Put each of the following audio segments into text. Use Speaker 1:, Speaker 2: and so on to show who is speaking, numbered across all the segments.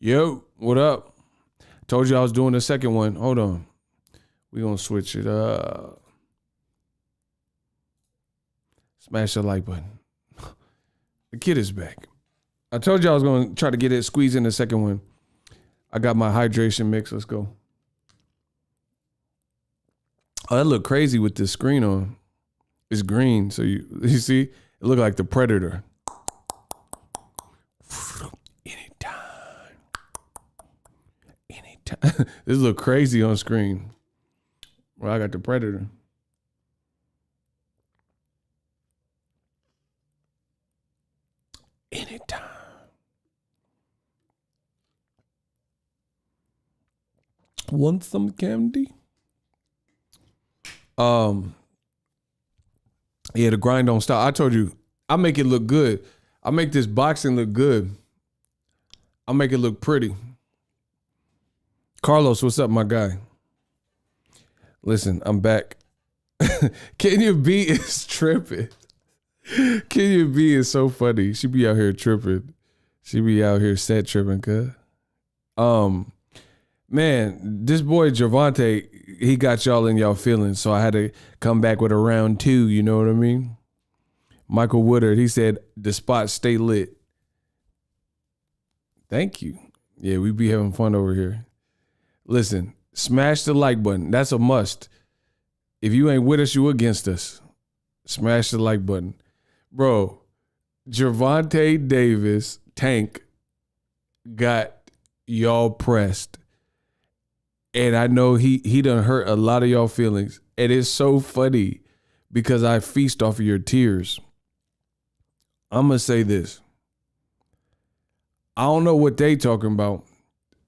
Speaker 1: Yo, what up? Told you I was doing the second one. Hold on. We gonna switch it up. Smash the like button. The kid is back. I told you I was gonna try to get it, squeeze in the second one. I got my hydration mix. Let's go. Oh, that look crazy with this screen on. It's green, so you see? It look like the Predator. This look crazy on screen. Well, I got the Predator. Anytime. Want some candy? Yeah, the grind don't stop. I told you, I make it look good. I make this boxing look good. I make it look pretty. Carlos, what's up, my guy? Listen, I'm back. Kenya B is tripping. Kenya B is so funny. She be out here tripping. She be out here set tripping, cuz. Man, this boy Gervonta, he got y'all in y'all feelings, so I had to come back with a round two, you know what I mean? Michael Woodard, he said, the spot stay lit. Thank you. Yeah, we be having fun over here. Listen, smash the like button. That's a must. If you ain't with us, you against us. Smash the like button. Bro, Gervonta Davis, Tank, got y'all pressed. And I know he done hurt a lot of y'all feelings. And it's so funny because I feast off of your tears. I'm going to say this. I don't know what they talking about,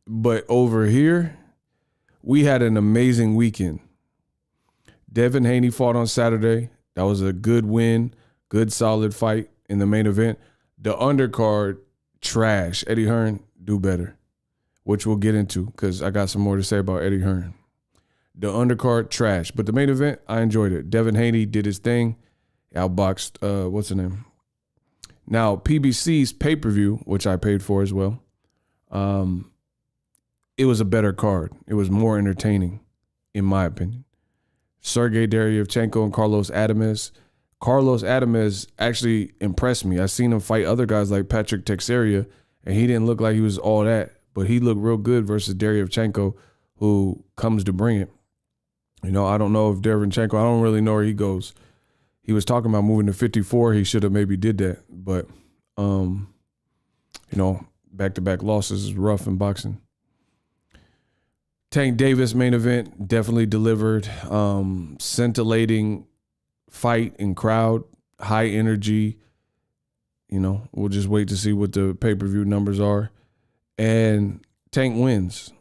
Speaker 1: but over here, we had an amazing weekend. Devin Haney fought on Saturday. That was a good win, good solid fight in the main event. The undercard, trash. Eddie Hearn, do better, which we'll get into because I got some more to say about Eddie Hearn. The undercard, trash. But the main event, I enjoyed it. Devin Haney did his thing. Outboxed, what's the name? Now, PBC's pay-per-view, which I paid for as well, it was a better card. It was more entertaining, in my opinion. Sergey Deryevchenko and Carlos Adames. Carlos Adames actually impressed me. I seen him fight other guys like Patrick Teixeira, and he didn't look like he was all that, but he looked real good versus Deryevchenko, who comes to bring it. You know, I don't know if Deryevchenko, I don't really know where he goes. He was talking about moving to 54. He should have maybe did that. But, you know, back-to-back losses is rough in boxing. Tank Davis main event definitely delivered. Scintillating fight and crowd, high energy. You know, we'll just wait to see what the pay-per-view numbers are. And Tank wins.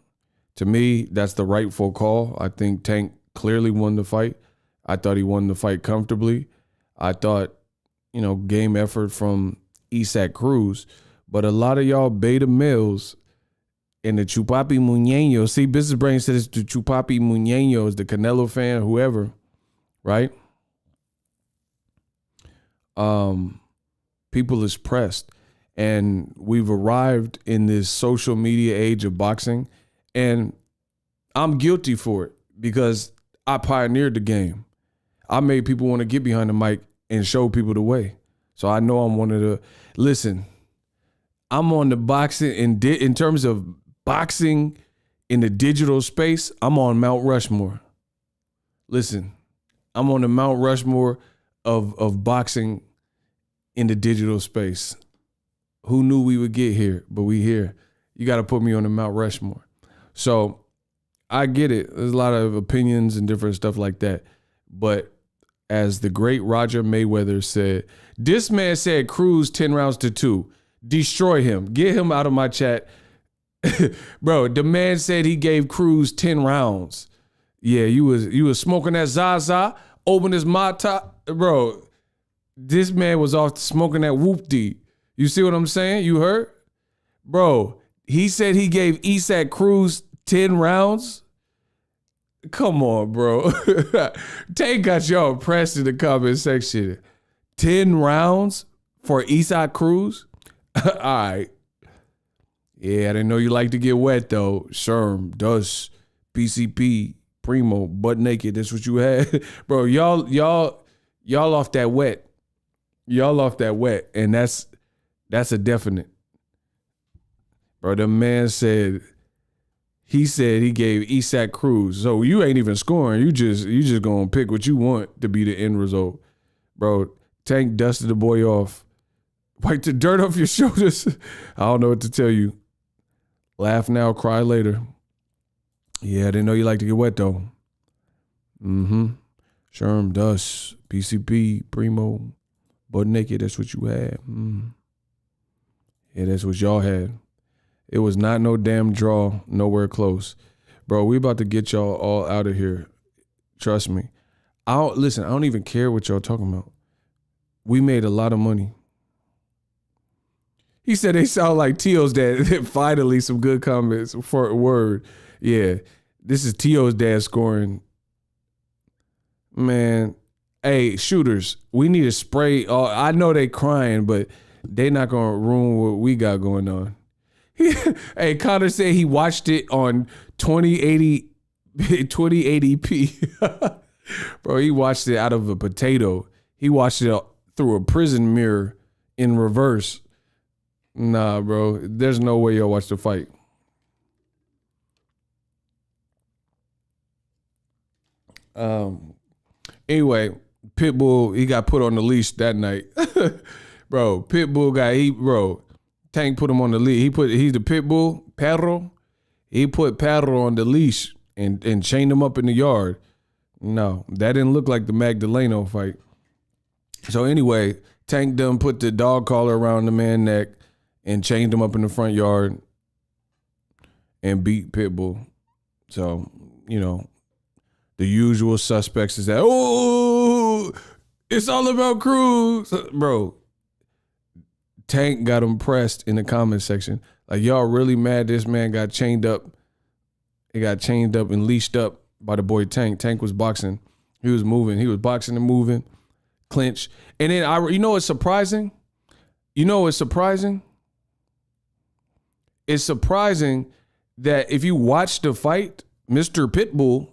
Speaker 1: To me, that's the rightful call. I think Tank clearly won the fight. I thought he won the fight comfortably. I thought, you know, game effort from Isaac Cruz. But a lot of y'all beta males and the Chupapi Muñeño. See, Business Brain said it's the Chupapi Muñeños, the Canelo fan, whoever, right? People is pressed. And we've arrived in this social media age of boxing. And I'm guilty for it because I pioneered the game. I made people want to get behind the mic and show people the way. So I know I'm one of the, listen, I'm on the boxing, in terms of boxing in the digital space, I'm on Mount Rushmore. Listen, I'm on the Mount Rushmore of boxing in the digital space. Who knew we would get here, but we here. You got to put me on the Mount Rushmore. So I get it. There's a lot of opinions and different stuff like that. But as the great Roger Mayweather said, this man said Cruz 10 rounds to 2. Destroy him. Get him out of my chat. Bro, the man said he gave Cruz 10 rounds. Yeah, you was smoking that Zaza, open his mata. Bro, this man was off smoking that whoop-dee. You see what I'm saying? You heard? Bro, he said he gave Isaac Cruz 10 rounds. Come on, bro. Tank got y'all pressed in the comment section. 10 rounds for Isaac Cruz? All right. Yeah, I didn't know you like to get wet, though. Sherm, Dust, PCP, Primo, butt naked. That's what you had. Bro, y'all off that wet. Y'all off that wet. And that's a definite. Bro, the man said, he said he gave Isaac Cruz. So you ain't even scoring. You just gonna pick what you want to be the end result. Bro, Tank dusted the boy off. Wipe the dirt off your shoulders. I don't know what to tell you. Laugh now, cry later. Yeah, I didn't know you like to get wet, though. Sherm, Dust, PCP, Primo, butt naked, that's what you had. Yeah, that's what y'all had. It was not no damn draw, nowhere close. Bro, we about to get y'all all out of here. Trust me. I don't even care what y'all talking about. We made a lot of money. He said they sound like Tio's dad. Finally, some good comments for a word. Yeah, this is Tio's dad scoring. Man, hey, shooters, we need to spray. I know they crying, but they not going to ruin what we got going on. Hey, Connor said he watched it on 2080p. Bro, he watched it out of a potato. He watched it through a prison mirror in reverse. Nah, bro, there's no way y'all watch the fight. Anyway, Pitbull, he got put on the leash that night. Bro, Tank put him on the leash. He's the Pitbull, Perro. He put Perro on the leash and chained him up in the yard. No, that didn't look like the Magdaleno fight. So anyway, Tank done put the dog collar around the man's neck and chained him up in the front yard and beat Pitbull. So, the usual suspects is that, oh, it's all about Cruz. Bro, Tank got him pressed in the comment section. Like, y'all really mad this man got chained up. He got chained up and leashed up by the boy Tank. Tank was boxing. He was moving. He was boxing and moving. Clinch. And then, what's surprising? It's surprising that if you watch the fight, Mr. Pitbull,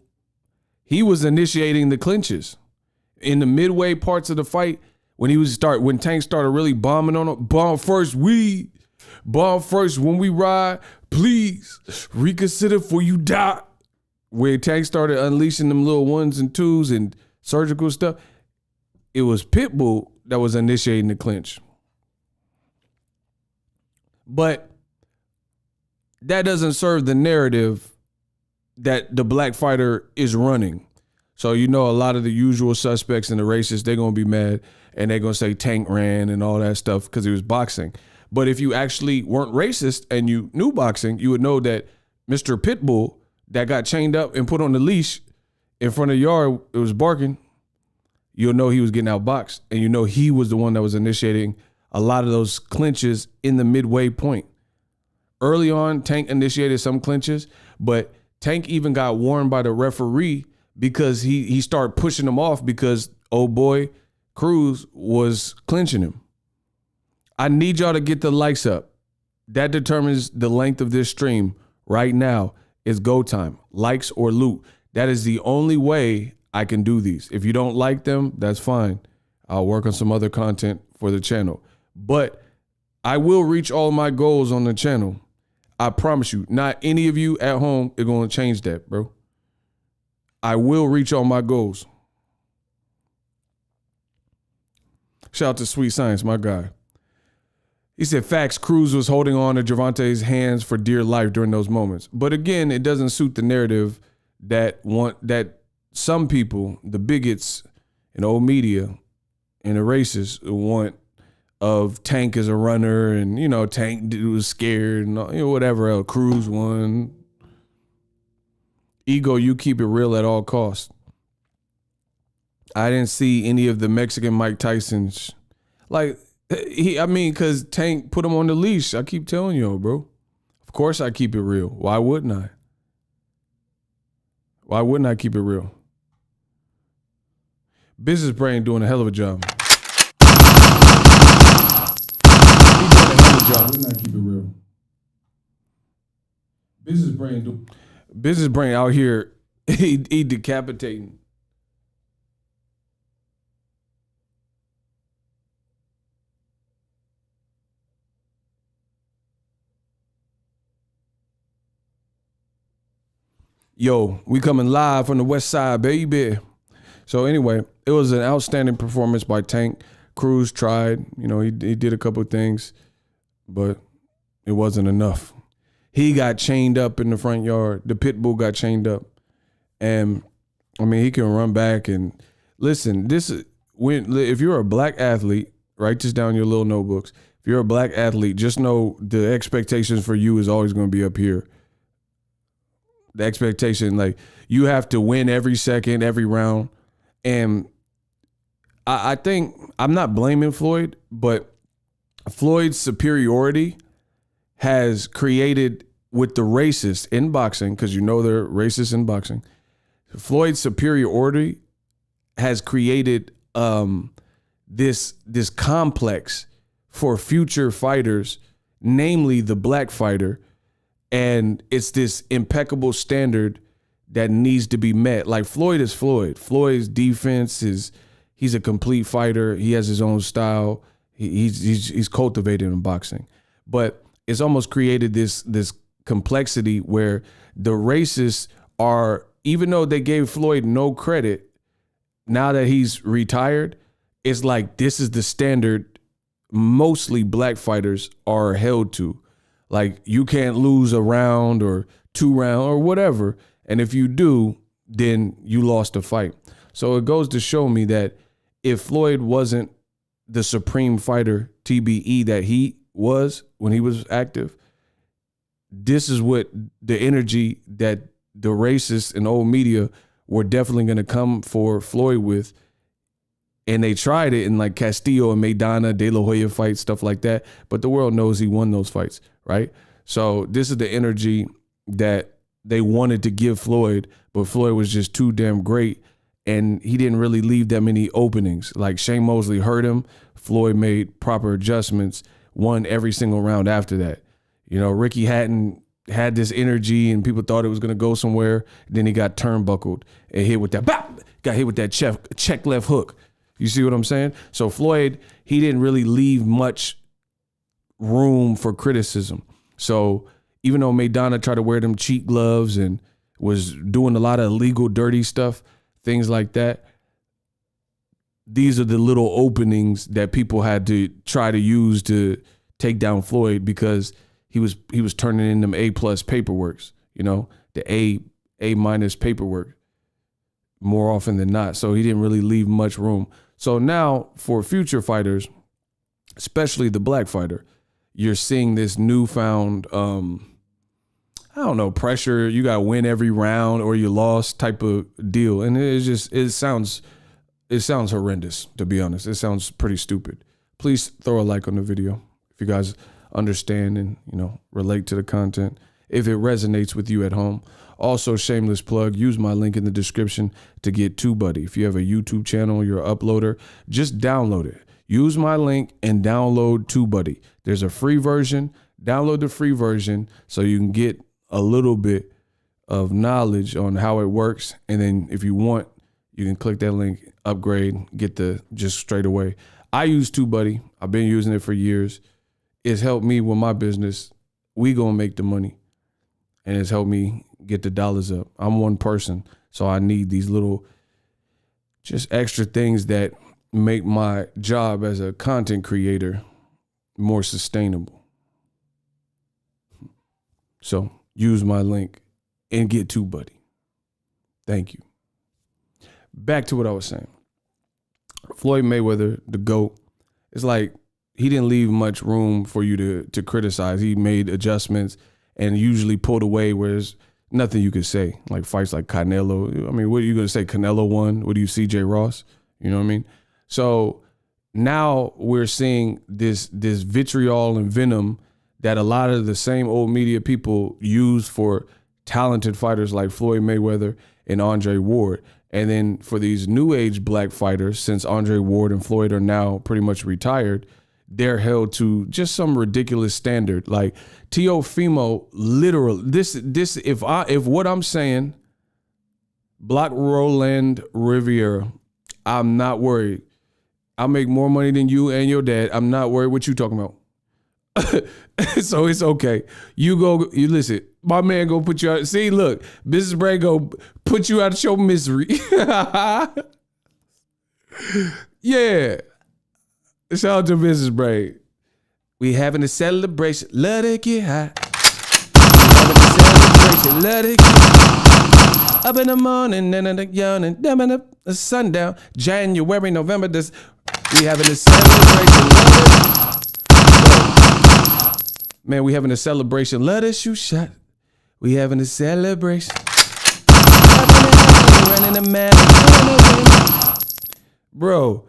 Speaker 1: he was initiating the clinches. In the midway parts of the fight, when Tank started really bombing on him, bomb first when we ride, please reconsider before you die. Where Tank started unleashing them little ones and twos and surgical stuff, it was Pitbull that was initiating the clinch. But that doesn't serve the narrative that the black fighter is running. So, a lot of the usual suspects and the racists, they're going to be mad and they're going to say Tank ran and all that stuff because he was boxing. But if you actually weren't racist and you knew boxing, you would know that Mr. Pitbull that got chained up and put on the leash in front of the yard, it was barking. You'll know he was getting outboxed, and he was the one that was initiating a lot of those clinches in the midway point. Early on, Tank initiated some clinches, but Tank even got warned by the referee because he started pushing him off because old boy Cruz was clinching him. I need y'all to get the likes up. That determines the length of this stream right now. Is go time, likes or loot. That is the only way I can do these. If you don't like them, that's fine. I'll work on some other content for the channel. But I will reach all my goals on the channel. I promise you, not any of you at home are going to change that, bro. I will reach all my goals. Shout out to Sweet Science, my guy. He said, facts, Cruz was holding on to Gervonta's hands for dear life during those moments. But again, it doesn't suit the narrative that some people, the bigots and old media and the racists want of Tank as a runner and, Tank was scared and whatever else. Cruz won. Ego, you keep it real at all costs. I didn't see any of the Mexican Mike Tyson's. Because Tank put him on the leash. I keep telling you, bro. Of course I keep it real. Why wouldn't I? Why wouldn't I keep it real? Business Brain doing a hell of a job. He's doing a hell of a job. Why wouldn't I keep it real? Business Brain out here, he decapitating. Yo, we coming live from the west side, baby. So anyway, it was an outstanding performance by Tank. Cruz tried, he did a couple of things, but it wasn't enough. He got chained up in the front yard. The Pitbull got chained up. And he can run back and listen, if you're a black athlete, write this down in your little notebooks. If you're a black athlete, just know the expectations for you is always going to be up here. The expectation, you have to win every second, every round. And I think, I'm not blaming Floyd, but Floyd's superiority has created with the racists in boxing, because they're racist in boxing. Floyd's superiority has created this complex for future fighters, namely the black fighter. And it's this impeccable standard that needs to be met. Like Floyd is Floyd. Floyd's defense he's a complete fighter. He has his own style. He's cultivated in boxing. But it's almost created this complexity where the racists are even though they gave Floyd no credit, now that he's retired, it's like this is the standard mostly black fighters are held to. Like, you can't lose a round or 2 rounds or whatever. And if you do, then you lost a fight. So it goes to show me that if Floyd wasn't the supreme fighter, TBE, that he was when he was active, this is what the energy that the racists and old media were definitely going to come for Floyd with. And they tried it in like Castillo and Maidana, De La Hoya fights, stuff like that. But the world knows he won those fights, right? So this is the energy that they wanted to give Floyd, but Floyd was just too damn great. And he didn't really leave that many openings. Like, Shane Mosley hurt him. Floyd made proper adjustments, won every single round after that. You know, Ricky Hatton had this energy and people thought it was going to go somewhere. Then he got turnbuckled and hit with that, got hit with that check left hook. You see what I'm saying? So Floyd, he didn't really leave much room for criticism. So even though Maidana tried to wear them cheat gloves and was doing a lot of illegal, dirty stuff, things like that, these are the little openings that people had to try to use to take down Floyd, because he was turning in them A+ paperworks, you know, the A- paperwork more often than not. So he didn't really leave much room. So now for future fighters, especially the black fighter, you're seeing this newfound, pressure. You got to win every round or you lost type of deal. And it sounds horrendous, to be honest. It sounds pretty stupid. Please throw a like on the video if you guys understand and, relate to the content, if it resonates with you at home. Also, shameless plug, use my link in the description to get TubeBuddy. If you have a YouTube channel, you're an uploader, just download it. Use my link and download TubeBuddy. There's a free version. Download the free version so you can get a little bit of knowledge on how it works. And then if you want, you can click that link, upgrade, get the just straight away. I use TubeBuddy. I've been using it for years. It's helped me with my business. We gonna make the money. And it's helped me get the dollars up. I'm one person, so I need these little just extra things that make my job as a content creator more sustainable. So use my link and get TubeBuddy. Thank you. Back to what I was saying. Floyd Mayweather, the GOAT, it's like he didn't leave much room for you to criticize. He made adjustments and usually pulled away where there's nothing you could say. Like fights like Canelo. I mean, what are you going to say? Canelo won? What do you, CJ Ross? You know what I mean? So now we're seeing this vitriol and venom that a lot of the same old media people use for talented fighters like Floyd Mayweather and Andre Ward. And then for these new age black fighters, since Andre Ward and Floyd are now pretty much retired, they're held to just some ridiculous standard. Like Teofimo, literally, this if what I'm saying, block Roland Riviera, I'm not worried. I make more money than you and your dad. I'm not worried what you talking about. So it's okay. You listen, my man go put you out. See, look, Business Brain go put you out of your misery. Yeah. Shout out to Business Brain. We having a celebration. Let it get hot. Having a celebration. Let it get hot. Up in the morning and in the yawning. Down in the sundown. January, November. We having a celebration. Man, we having a celebration. Let us shoot shot. We having a celebration. Running a man. Bro.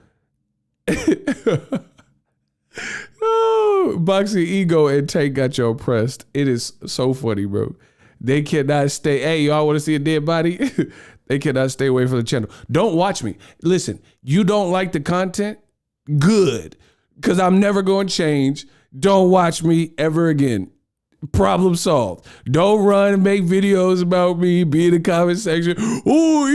Speaker 1: Oh, Boxing Ego and Tank got you oppressed. It is so funny, bro. They cannot stay. Hey, y'all want to see a dead body? They cannot stay away from the channel. Don't watch me. Listen, you don't like the content? Good. Because I'm never going to change. Don't watch me ever again. Problem solved. Don't run and make videos about me. Be in the comment section. Oh,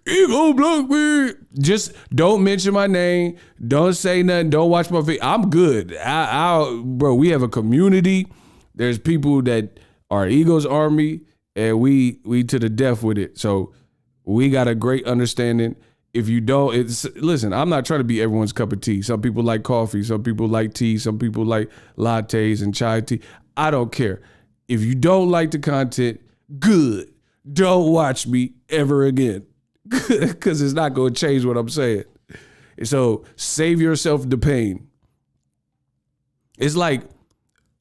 Speaker 1: Ego block me. Just don't mention my name. Don't say nothing. Don't watch my video. I'm good. Bro, we have a community. There's people that are Ego's army. and we to the death with it. So we got a great understanding. If you don't, listen, I'm not trying to be everyone's cup of tea. Some people like coffee, some people like tea, some people like lattes and chai tea. I don't care. If you don't like the content, good. Don't watch me ever again, because it's not going to change what I'm saying. So save yourself the pain. It's like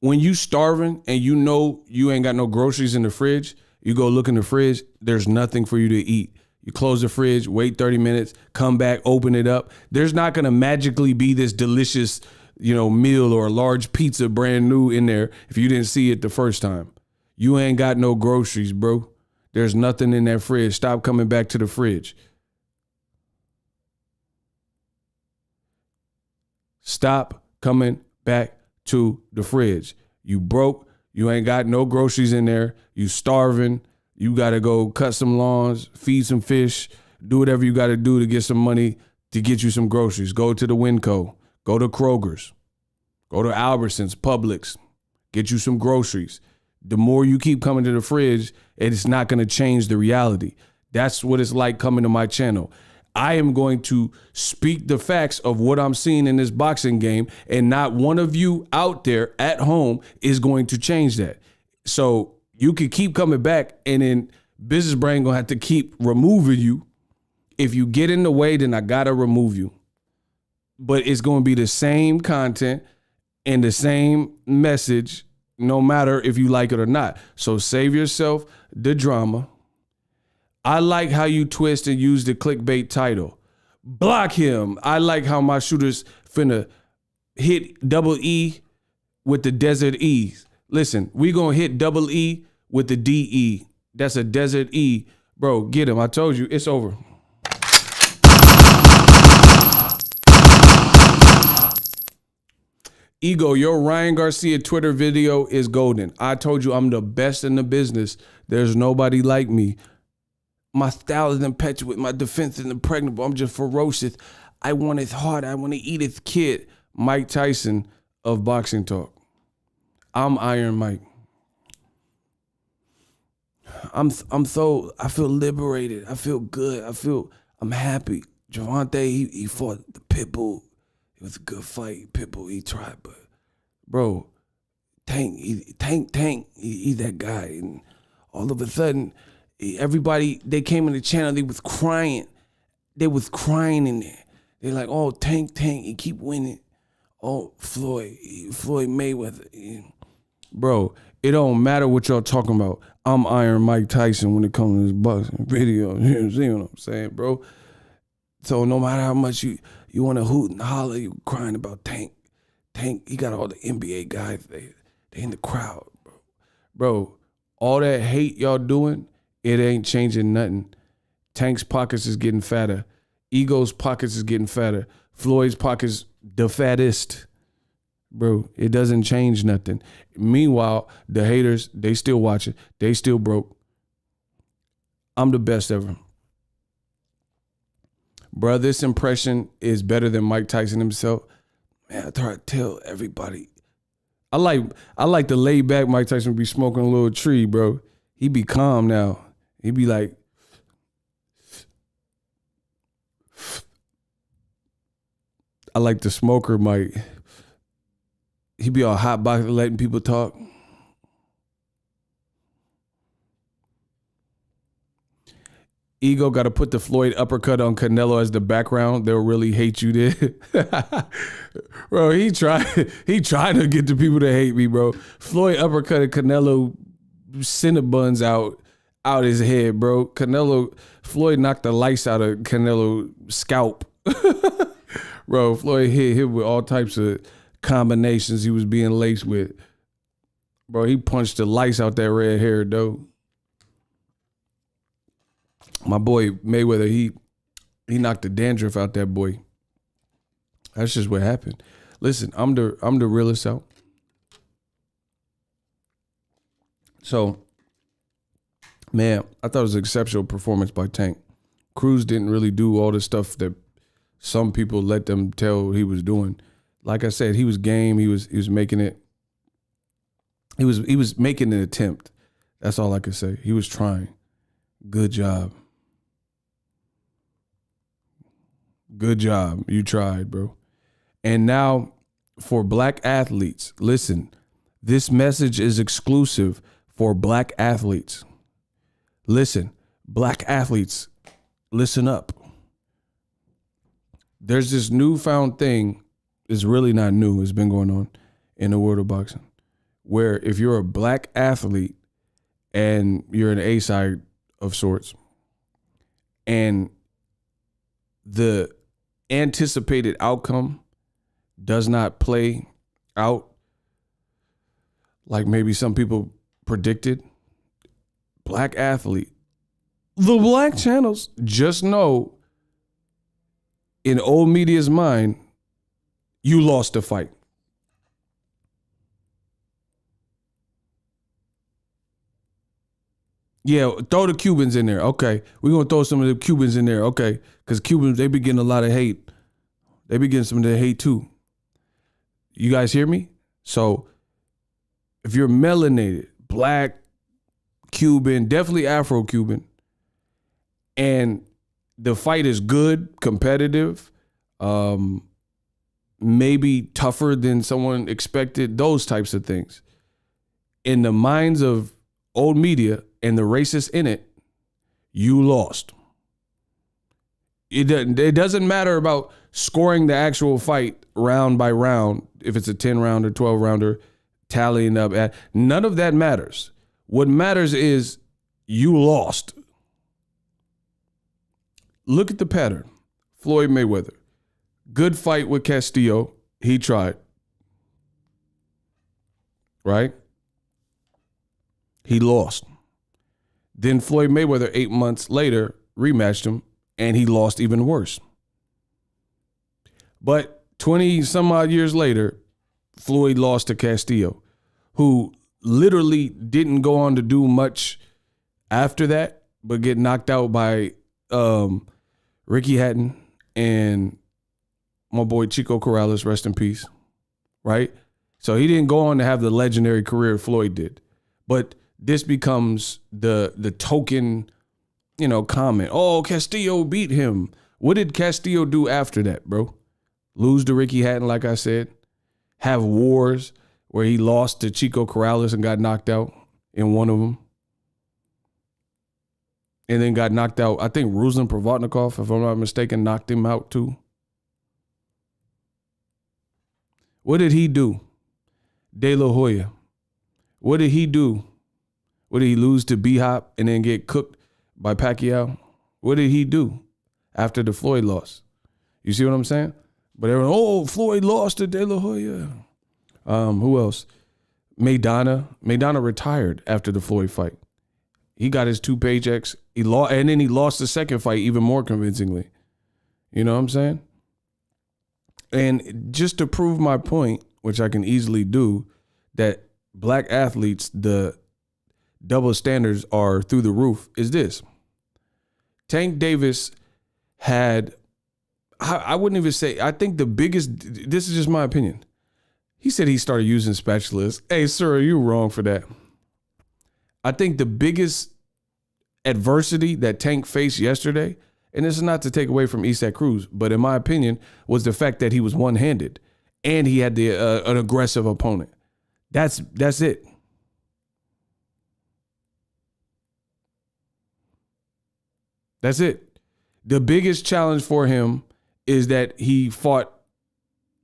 Speaker 1: when you starving and you know you ain't got no groceries in the fridge, you go look in the fridge, there's nothing for you to eat. You close the fridge, wait 30 minutes, come back, open it up. There's not going to magically be this delicious, meal or a large pizza brand new in there if you didn't see it the first time. You ain't got no groceries, bro. There's nothing in that fridge. Stop coming back to the fridge. Stop coming back to the fridge. You broke. You ain't got no groceries in there. You starving. You got to go cut some lawns, feed some fish, do whatever you got to do to get some money to get you some groceries. Go to the Winco. Go to Kroger's. Go to Albertsons, Publix. Get you some groceries. The more you keep coming to the fridge, it's not going to change the reality. That's what it's like coming to my channel. I am going to speak the facts of what I'm seeing in this boxing game, and not one of you out there at home is going to change that. So you can keep coming back, and then Business Brain gonna have to keep removing you. If you get in the way, then I gotta remove you. But it's gonna be the same content and the same message, no matter if you like it or not. So save yourself the drama. I like how you twist and use the clickbait title. Block him. I like how my shooters finna hit double E with the desert E's. Listen, we gonna hit double E with the DE. That's a desert E. Bro, get him. I told you, it's over. Ego, your Ryan Garcia Twitter video is golden. I told you I'm the best in the business. There's nobody like me. My style is impetuous. My defense is impregnable. I'm just ferocious. I want his heart. I want to eat his kid. Mike Tyson of Boxing Talk. I'm Iron Mike. I feel liberated. I feel good. I'm happy. Gervonta, he fought the Pitbull. It was a good fight. Pitbull, he tried, but bro, Tank, he's that guy. And all of a sudden, everybody, they came in the channel, they was crying. They was crying in there. They're like, oh, Tank, he keep winning. Oh, Floyd Mayweather. Bro, it don't matter what y'all talking about. I'm Iron Mike Tyson when it comes to this boxing video. You see what I'm saying, bro? So no matter how much you want to hoot and holler, you crying about Tank. Tank, he got all the NBA guys. They in the crowd, bro. Bro, all that hate y'all doing, it ain't changing nothing. Tank's pockets is getting fatter. Ego's pockets is getting fatter. Floyd's pockets the fattest. Bro, it doesn't change nothing. Meanwhile, the haters, they still watching. They still broke. I'm the best ever. Bro, this impression is better than Mike Tyson himself. Man, I try to tell everybody. I like the laid back Mike Tyson be smoking a little tree, bro. He be calm now. He be like, I like the smoker Mike. He be all hot box letting people talk. Ego got to put the Floyd uppercut on Canelo as the background. They'll really hate you there. Bro, he tried to get the people to hate me, bro. Floyd uppercutted Canelo Cinnabons out his head, bro. Floyd knocked the lights out of Canelo's scalp. Bro, Floyd hit him with all types of combinations he was being laced with. Bro, he punched the lights out that red hair, though. My boy Mayweather, he knocked the dandruff out that boy. That's just what happened. Listen, I'm the realest out. So, man, I thought it was an exceptional performance by Tank. Cruz didn't really do all the stuff that some people let them tell he was doing. Like I said, he was game. He was making it. He was making an attempt. That's all I could say. He was trying. Good job. Good job. You tried, bro. And now for black athletes, listen, this message is exclusive for black athletes. Listen, black athletes, listen up. There's this newfound thing. It's really not new. It's been going on in the world of boxing, where if you're a black athlete and you're an A side of sorts, and the anticipated outcome does not play out like maybe some people predicted, black athlete, the black channels just know in old media's mind, you lost the fight. Yeah, throw the Cubans in there. Okay, we're going to throw some of the Cubans in there. Okay, because Cubans, they be getting a lot of hate. They be getting some of the hate too. You guys hear me? So if you're melanated, black, Cuban, definitely Afro-Cuban, and the fight is good, competitive, maybe tougher than someone expected, those types of things. In the minds of old media and the racists in it, you lost. It doesn't matter about scoring the actual fight round by round, if it's a 10-rounder, 12-rounder, tallying up. None of that matters. What matters is you lost. Look at the pattern. Floyd Mayweather. Good fight with Castillo. He tried. Right? He lost. Then Floyd Mayweather, 8 months later, rematched him, and he lost even worse. But 20 some odd years later, Floyd lost to Castillo, who literally didn't go on to do much after that, but get knocked out by Ricky Hatton and my boy Chico Corrales, rest in peace, right? So he didn't go on to have the legendary career Floyd did. But this becomes the token, comment. Oh, Castillo beat him. What did Castillo do after that, bro? Lose to Ricky Hatton, like I said. Have wars where he lost to Chico Corrales and got knocked out in one of them. And then got knocked out. I think Ruslan Provodnikov, if I'm not mistaken, knocked him out too. What did he do? De La Hoya. What did he do? What did he lose to B-Hop and then get cooked by Pacquiao? What did he do after the Floyd loss? You see what I'm saying? But everyone, Floyd lost to De La Hoya. Who else? Maidana. Maidana retired after the Floyd fight. He got his 2 paychecks. He lost, and then he lost the second fight even more convincingly. You know what I'm saying? And just to prove my point, which I can easily do, that black athletes, the double standards are through the roof, is this. Tank Davis had, I wouldn't even say, I think the biggest, this is just my opinion. He said he started using spatulas. Hey, sir, you're wrong for that. I think the biggest adversity that Tank faced yesterday, and this is not to take away from Isaac Cruz, but in my opinion, was the fact that he was one-handed and he had an aggressive opponent. That's it. That's it. The biggest challenge for him is that he fought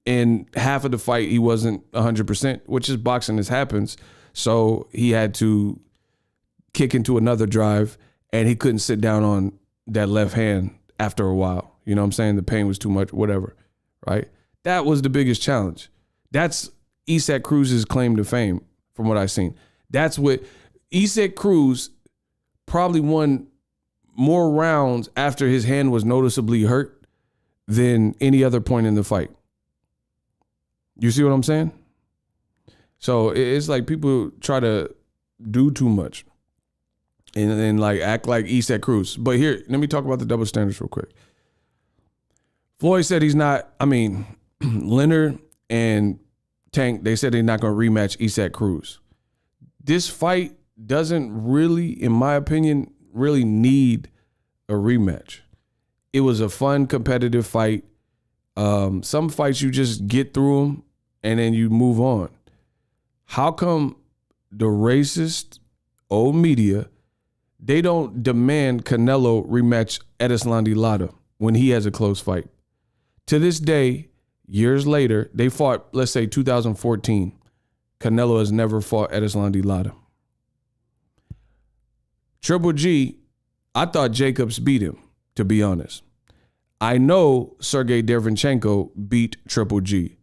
Speaker 1: in half of the fight. He wasn't 100%, which is boxing, this happens. So he had to kick into another drive and he couldn't sit down on that left hand after a while. You know what I'm saying? The pain was too much, whatever, right? That was the biggest challenge. That's Isaac Cruz's claim to fame from what I've seen. That's what Isaac Cruz probably won more rounds after his hand was noticeably hurt than any other point in the fight. You see what I'm saying? So it's like people try to do too much and like act like Isaac Cruz. But here, let me talk about the double standards real quick. Floyd said he's not, Leonard and Tank, they said they're not going to rematch Isaac Cruz. This fight doesn't really, in my opinion, really need a rematch. It was a fun, competitive fight. Some fights you just get through them and then you move on. How come the racist old media, they don't demand Canelo rematch Erislandy Lara when he has a close fight? To this day, years later, they fought, let's say 2014. Canelo has never fought Erislandy Lara. Triple G, I thought Jacobs beat him, to be honest. I know Sergey Derevyanchenko beat Triple G.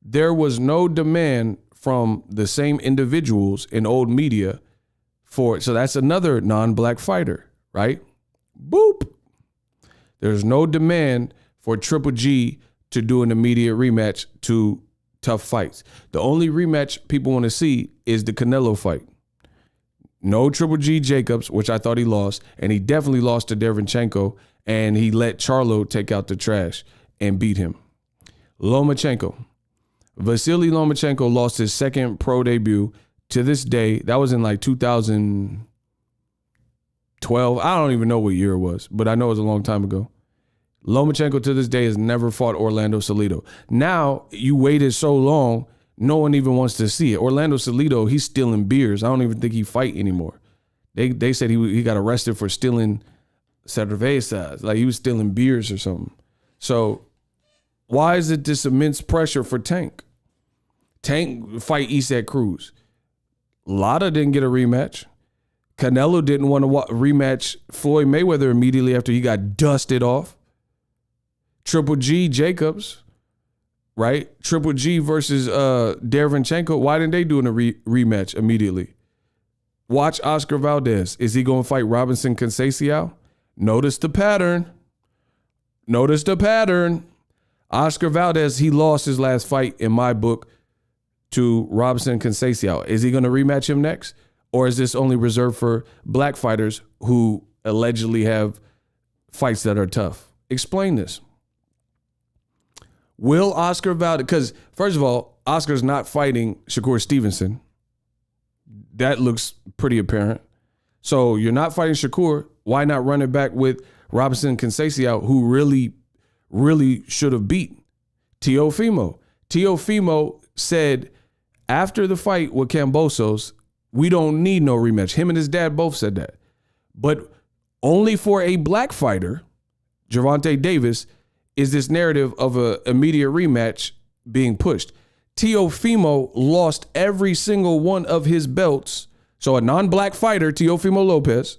Speaker 1: There was no demand from the same individuals in old media for it. So that's another non-black fighter, right? Boop. There's no demand for Triple G to do an immediate rematch to tough fights. The only rematch people want to see is the Canelo fight. No Triple G Jacobs, which I thought he lost, and he definitely lost to Derevyanchenko, and he let Charlo take out the trash and beat him. Lomachenko. Vasily Lomachenko lost his second pro debut. To this day, that was in like 2012. I don't even know what year it was, but I know it was a long time ago. Lomachenko to this day has never fought Orlando Salido. Now, you waited so long, no one even wants to see it. Orlando Salido, he's stealing beers. I don't even think he fight anymore. They said he got arrested for stealing cervezas, like he was stealing beers or something. So why is it this immense pressure for Tank? Tank fight Isaac Cruz. Lara didn't get a rematch. Canelo didn't want to rematch Floyd Mayweather immediately after he got dusted off. Triple G Jacobs, right? Triple G versus Derevyanchenko. Why didn't they do a rematch immediately? Watch Oscar Valdez. Is he going to fight Robinson Conceição? Notice the pattern. Notice the pattern. Oscar Valdez, he lost his last fight in my book to Robinson Conceição. Is he going to rematch him next? Or is this only reserved for black fighters who allegedly have fights that are tough? Explain this. Will Oscar Valdez, because first of all, Oscar's not fighting Shakur Stevenson. That looks pretty apparent. So you're not fighting Shakur. Why not run it back with Robinson Conceição, who really should have beat Teofimo? Teofimo said after the fight with Kambosos, we don't need no rematch. Him and his dad both said that. But only for a black fighter, Gervonta Davis, is this narrative of an immediate rematch being pushed. Teofimo lost every single one of his belts. So a non-black fighter, Teofimo Lopez,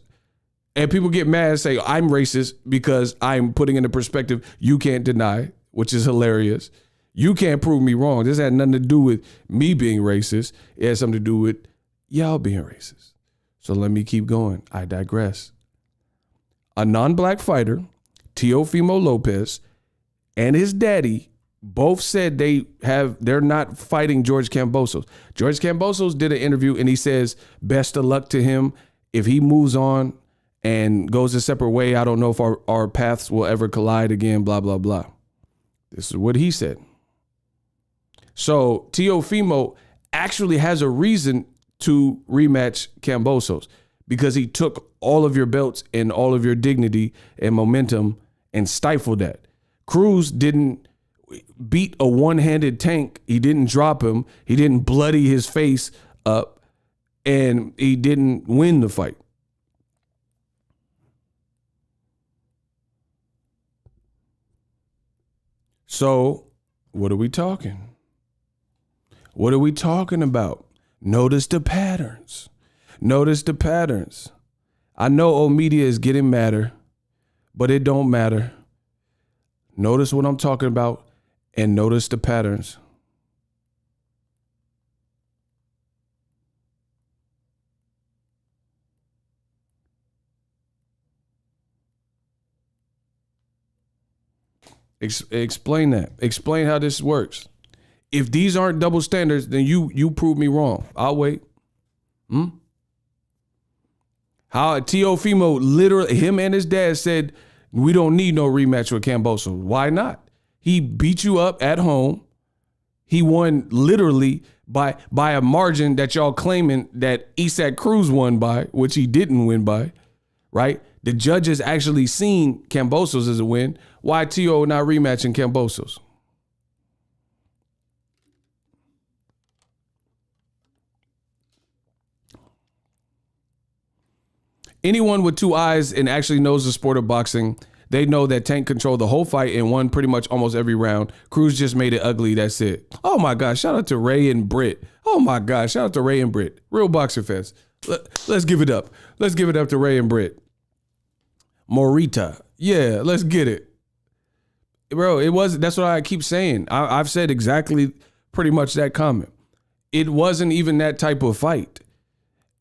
Speaker 1: and people get mad and say, I'm racist because I'm putting into perspective you can't deny, which is hilarious. You can't prove me wrong. This had nothing to do with me being racist. It has something to do with y'all being racist. So let me keep going. I digress. A non-black fighter, Teofimo Lopez, and his daddy both said they're not fighting George Kambosos. George Kambosos did an interview and he says, best of luck to him. If he moves on and goes a separate way, I don't know if our paths will ever collide again, blah, blah, blah. This is what he said. So Teofimo actually has a reason to rematch Kambosos because he took all of your belts and all of your dignity and momentum and stifled that. Cruz didn't beat a one-handed Tank. He didn't drop him. He didn't bloody his face up, and he didn't win the fight. So what are we talking? What are we talking about? Notice the patterns. Notice the patterns. I know old media is getting madder, but it don't matter. Notice what I'm talking about and notice the patterns. Explain that. Explain how this works. If these aren't double standards, then you prove me wrong. I'll wait. How Teofimo literally, him and his dad said, we don't need no rematch with Kambosos. Why not? He beat you up at home. He won literally by a margin that y'all claiming that Isaac Cruz won by, which he didn't win by, right? The judges actually seen Kambosos as a win. Why T.O. not rematching Kambosos? Anyone with two eyes and actually knows the sport of boxing, they know that Tank controlled the whole fight and won pretty much almost every round. Cruz just made it ugly. That's it. Oh my gosh. Shout out to Ray and Britt. Oh my gosh. Shout out to Ray and Britt. Real boxer fans. Let's give it up. Let's give it up to Ray and Britt. Morita. Yeah, let's get it. Bro, that's what I keep saying. I've said exactly pretty much that comment. It wasn't even that type of fight.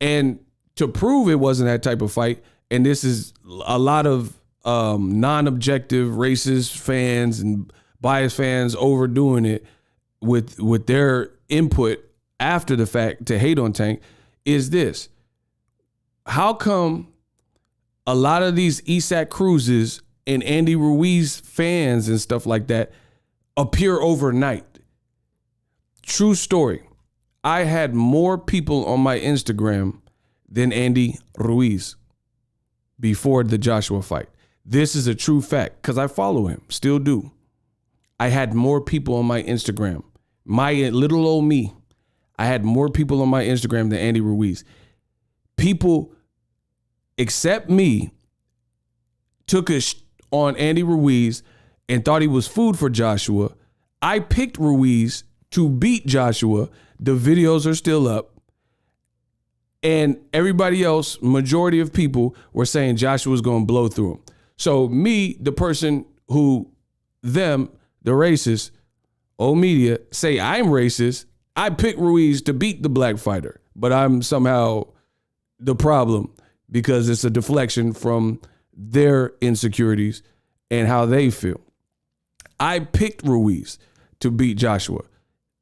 Speaker 1: And to prove it wasn't that type of fight, and this is a lot of non-objective racist fans and biased fans overdoing it with their input after the fact to hate on Tank, is this. How come a lot of these Isaac Cruzes and Andy Ruiz fans and stuff like that appear overnight? True story. I had more people on my Instagram than Andy Ruiz before the Joshua fight. This is a true fact because I follow him, still do. I had more people on my Instagram. My little old me, I had more people on my Instagram than Andy Ruiz. People, except me, took a on Andy Ruiz and thought he was food for Joshua. I picked Ruiz to beat Joshua. The videos are still up. And everybody else, majority of people were saying Joshua was going to blow through him. So me, the person who them, the racist, old media, say I'm racist, I picked Ruiz to beat the black fighter. But I'm somehow the problem because it's a deflection from their insecurities and how they feel. I picked Ruiz to beat Joshua.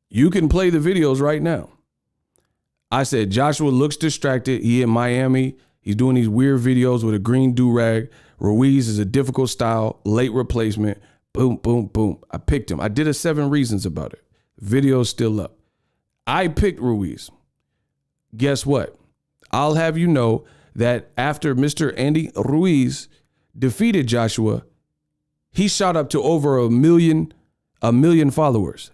Speaker 1: You can play the videos right now. I said, Joshua looks distracted. He in Miami. He's doing these weird videos with a green do-rag. Ruiz is a difficult style, late replacement. Boom, boom, boom. I picked him. I did a 7 reasons about it. Video's still up. I picked Ruiz. Guess what? I'll have you know that after Mr. Andy Ruiz defeated Joshua, he shot up to over a million followers.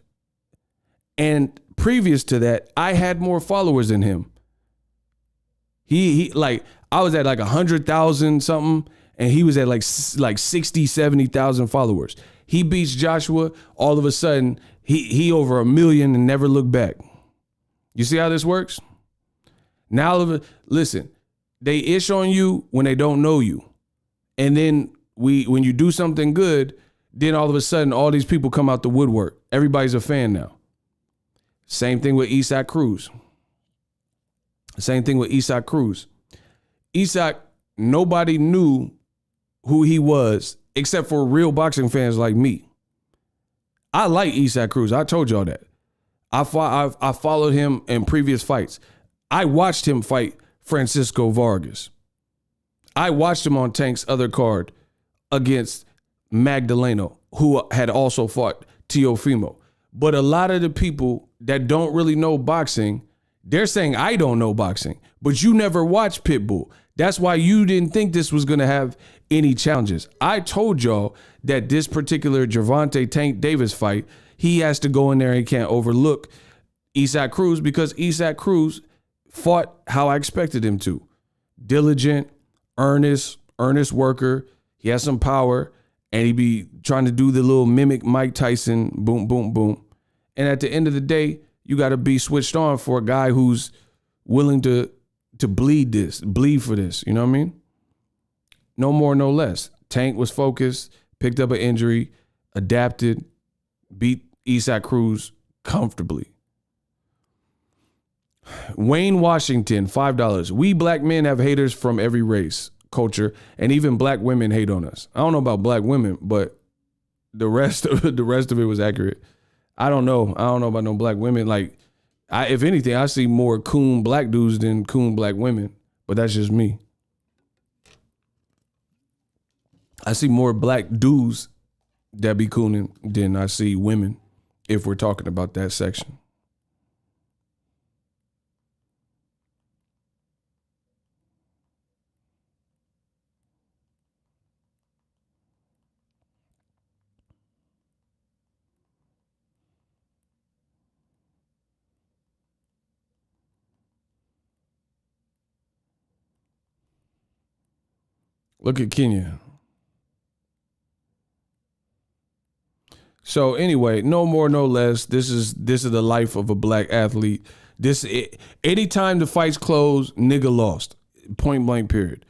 Speaker 1: And previous to that, I had more followers than him. He like, I was at like 100,000 something, and he was at like 60, 70,000 followers. He beats Joshua. All of a sudden, he over 1 million and never looked back. You see how this works? Now, listen, they ish on you when they don't know you. And then when you do something good, then all of a sudden, all these people come out the woodwork. Everybody's a fan now. Same thing with Isaac Cruz. Same thing with Isaac Cruz. Isaac, nobody knew who he was except for real boxing fans like me. I like Isaac Cruz. I told y'all that. I followed him in previous fights. I watched him fight Francisco Vargas. I watched him on Tank's other card against Magdaleno, who had also fought Teofimo. But a lot of the people that don't really know boxing, they're saying, I don't know boxing, but you never watched Pitbull. That's why you didn't think this was going to have any challenges. I told y'all that this particular Gervonta Tank Davis fight, he has to go in there and he can't overlook Isaac Cruz because Isaac Cruz fought how I expected him to. Diligent, earnest worker. He has some power, and he be trying to do the little mimic Mike Tyson, boom, boom, boom. And at the end of the day, you got to be switched on for a guy who's willing to bleed for this. You know what I mean? No more, no less. Tank was focused, picked up an injury, adapted, beat Isaac Cruz comfortably. Wayne Washington, $5. We black men have haters from every race, culture, and even black women hate on us. I don't know about black women, but the rest of it was accurate. I don't know about no black women. Like, if anything, I see more coon black dudes than coon black women, but that's just me. I see more black dudes that be cooning than I see women. if we're talking about that section. Look at Kenya. So anyway, no more, no less. This is the life of a black athlete. Anytime the fight's closed, nigga lost. Point blank, period.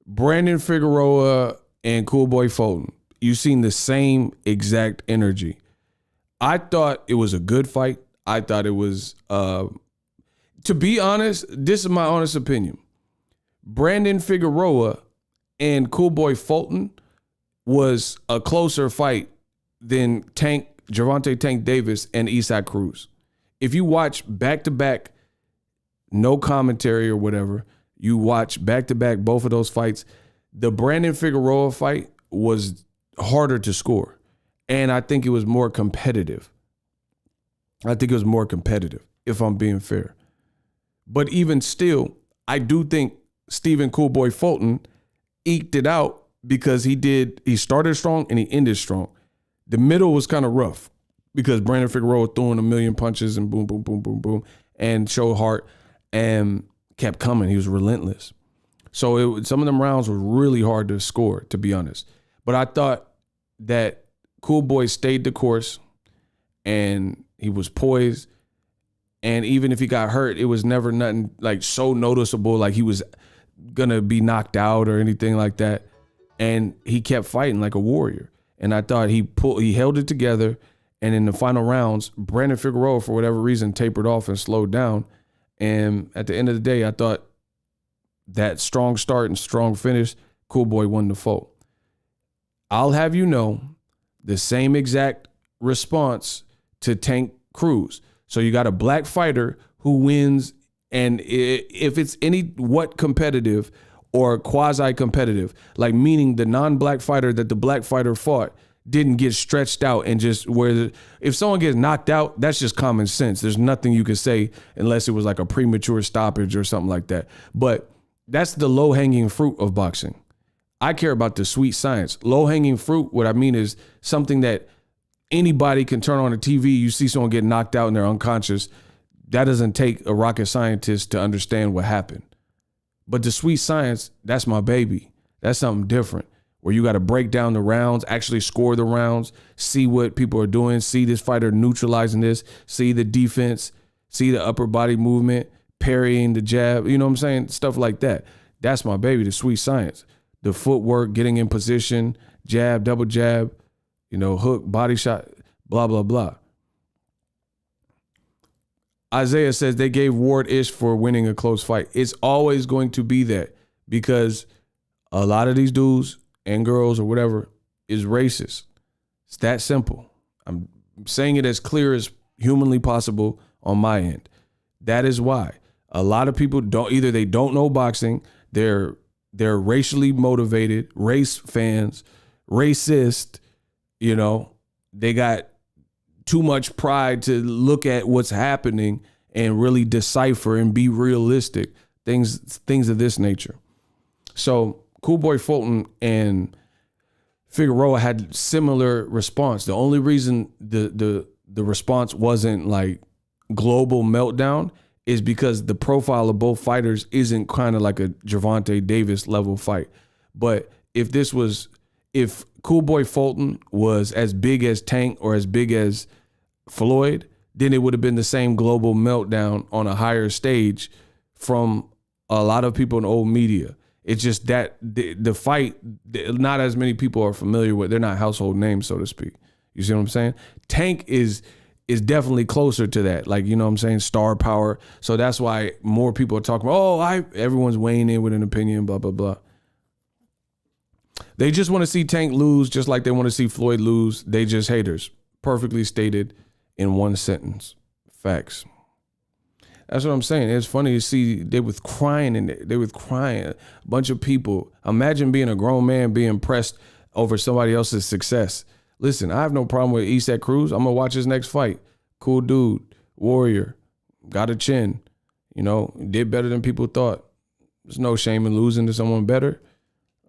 Speaker 1: Brandon Figueroa and Cool Boy Fulton, you seen the same exact energy. I thought it was a good fight. I thought it was, to be honest, this is my honest opinion. Brandon Figueroa and Cool Boy Fulton was a closer fight than Gervonta Tank Davis and Isaac Cruz. If you watch back-to-back, no commentary or whatever, you watch back-to-back both of those fights, the Brandon Figueroa fight was harder to score. And I think it was more competitive. If I'm being fair. But even still, I do think Stephen Cool Boy Fulton eked it out because he started strong and he ended strong. The middle was kind of rough because Brandon Figueroa throwing a million punches and boom, boom, boom, boom, boom, and showed heart and kept coming. He was relentless. So some of them rounds were really hard to score, to be honest. But I thought that Cool Boy stayed the course and he was poised. And even if he got hurt, it was never nothing like so noticeable, like he was gonna be knocked out or anything like that. And he kept fighting like a warrior. And I thought he held it together. And in the final rounds, Brandon Figueroa, for whatever reason, tapered off and slowed down. And at the end of the day, I thought that strong start and strong finish, Cool Boy won the fight. I'll have you know, the same exact response to Tank Cruz. So you got a black fighter who wins, and if it's what competitive or quasi-competitive, like meaning the non-black fighter that the black fighter fought didn't get stretched out and just if someone gets knocked out, that's just common sense. There's nothing you could say unless it was like a premature stoppage or something like that. But that's the low-hanging fruit of boxing. I care about the sweet science. Low-hanging fruit, what I mean is something that anybody can turn on the TV. You see someone get knocked out and they're unconscious. That doesn't take a rocket scientist to understand what happened. But the sweet science, that's my baby. That's something different, where you got to break down the rounds, actually score the rounds, see what people are doing, see this fighter neutralizing this, see the defense, see the upper body movement, parrying the jab, you know what I'm saying? Stuff like that. That's my baby, the sweet science. The footwork, getting in position, jab, double jab, hook, body shot, blah, blah, blah. Isaiah says they gave Ward ish for winning a close fight. It's always going to be that because a lot of these dudes and girls or whatever is racist. It's that simple. I'm saying it as clear as humanly possible on my end. That is why a lot of people they don't know boxing. They're racially motivated, race fans, racist, they got too much pride to look at what's happening and really decipher and be realistic, things of this nature. So Cool Boy Fulton and Figueroa had similar response. The only reason the response wasn't like global meltdown is because the profile of both fighters isn't kind of like a Gervonta Davis level fight. But if Cool Boy Fulton was as big as Tank or as big as Floyd, then it would have been the same global meltdown on a higher stage from a lot of people in old media. It's just that the fight, not as many people are familiar with. They're not household names, so to speak. You see what I'm saying? Tank is definitely closer to that. Like, you know what I'm saying? Star power. So that's why more people are talking about, everyone's weighing in with an opinion, blah, blah, blah. They just want to see Tank lose just like they want to see Floyd lose. They just haters. Perfectly stated in one sentence. Facts. That's what I'm saying. It's funny to see they was crying A bunch of people. Imagine being a grown man being pressed over somebody else's success. Listen, I have no problem with Isaac Cruz. I'm gonna watch his next fight. Cool dude, warrior, got a chin. Did better than people thought. There's no shame in losing to someone better,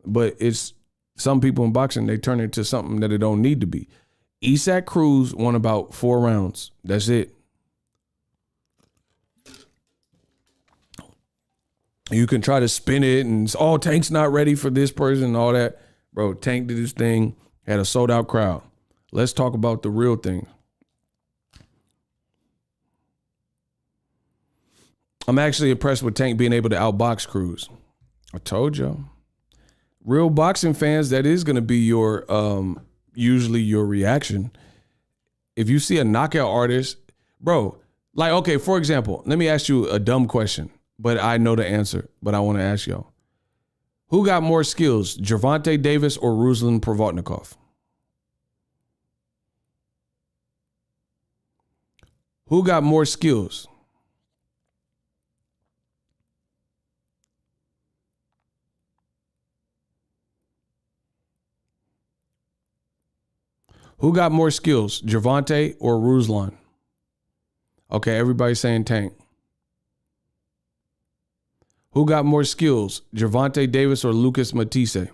Speaker 1: but it's some people in boxing, they turn it into something that it don't need to be. Isaac Cruz won about 4 rounds. That's it. You can try to spin it and Tank's not ready for this person and all that. Bro, Tank did his thing, had a sold out crowd. Let's talk about the real thing. I'm actually impressed with Tank being able to outbox Cruz. I told y'all. Real boxing fans, that is going to be your usually your reaction. If you see a knockout artist, bro, like, okay, for example, let me ask you a dumb question, but I know the answer, but I want to ask y'all. Who got more skills, Gervonta Davis or Ruslan Provodnikov? Who got more skills? Who got more skills, Gervonta or Ruslan? Okay, everybody's saying Tank. Who got more skills, Gervonta Davis or Lucas Matisse?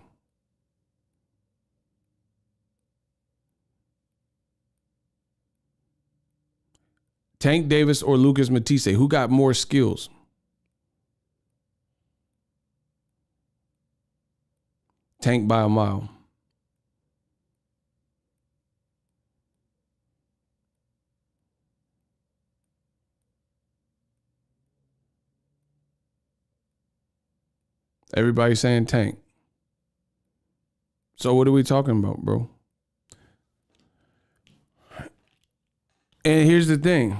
Speaker 1: Tank Davis or Lucas Matisse? Who got more skills? Tank by a mile. Everybody's saying Tank. So what are we talking about, bro? And here's the thing.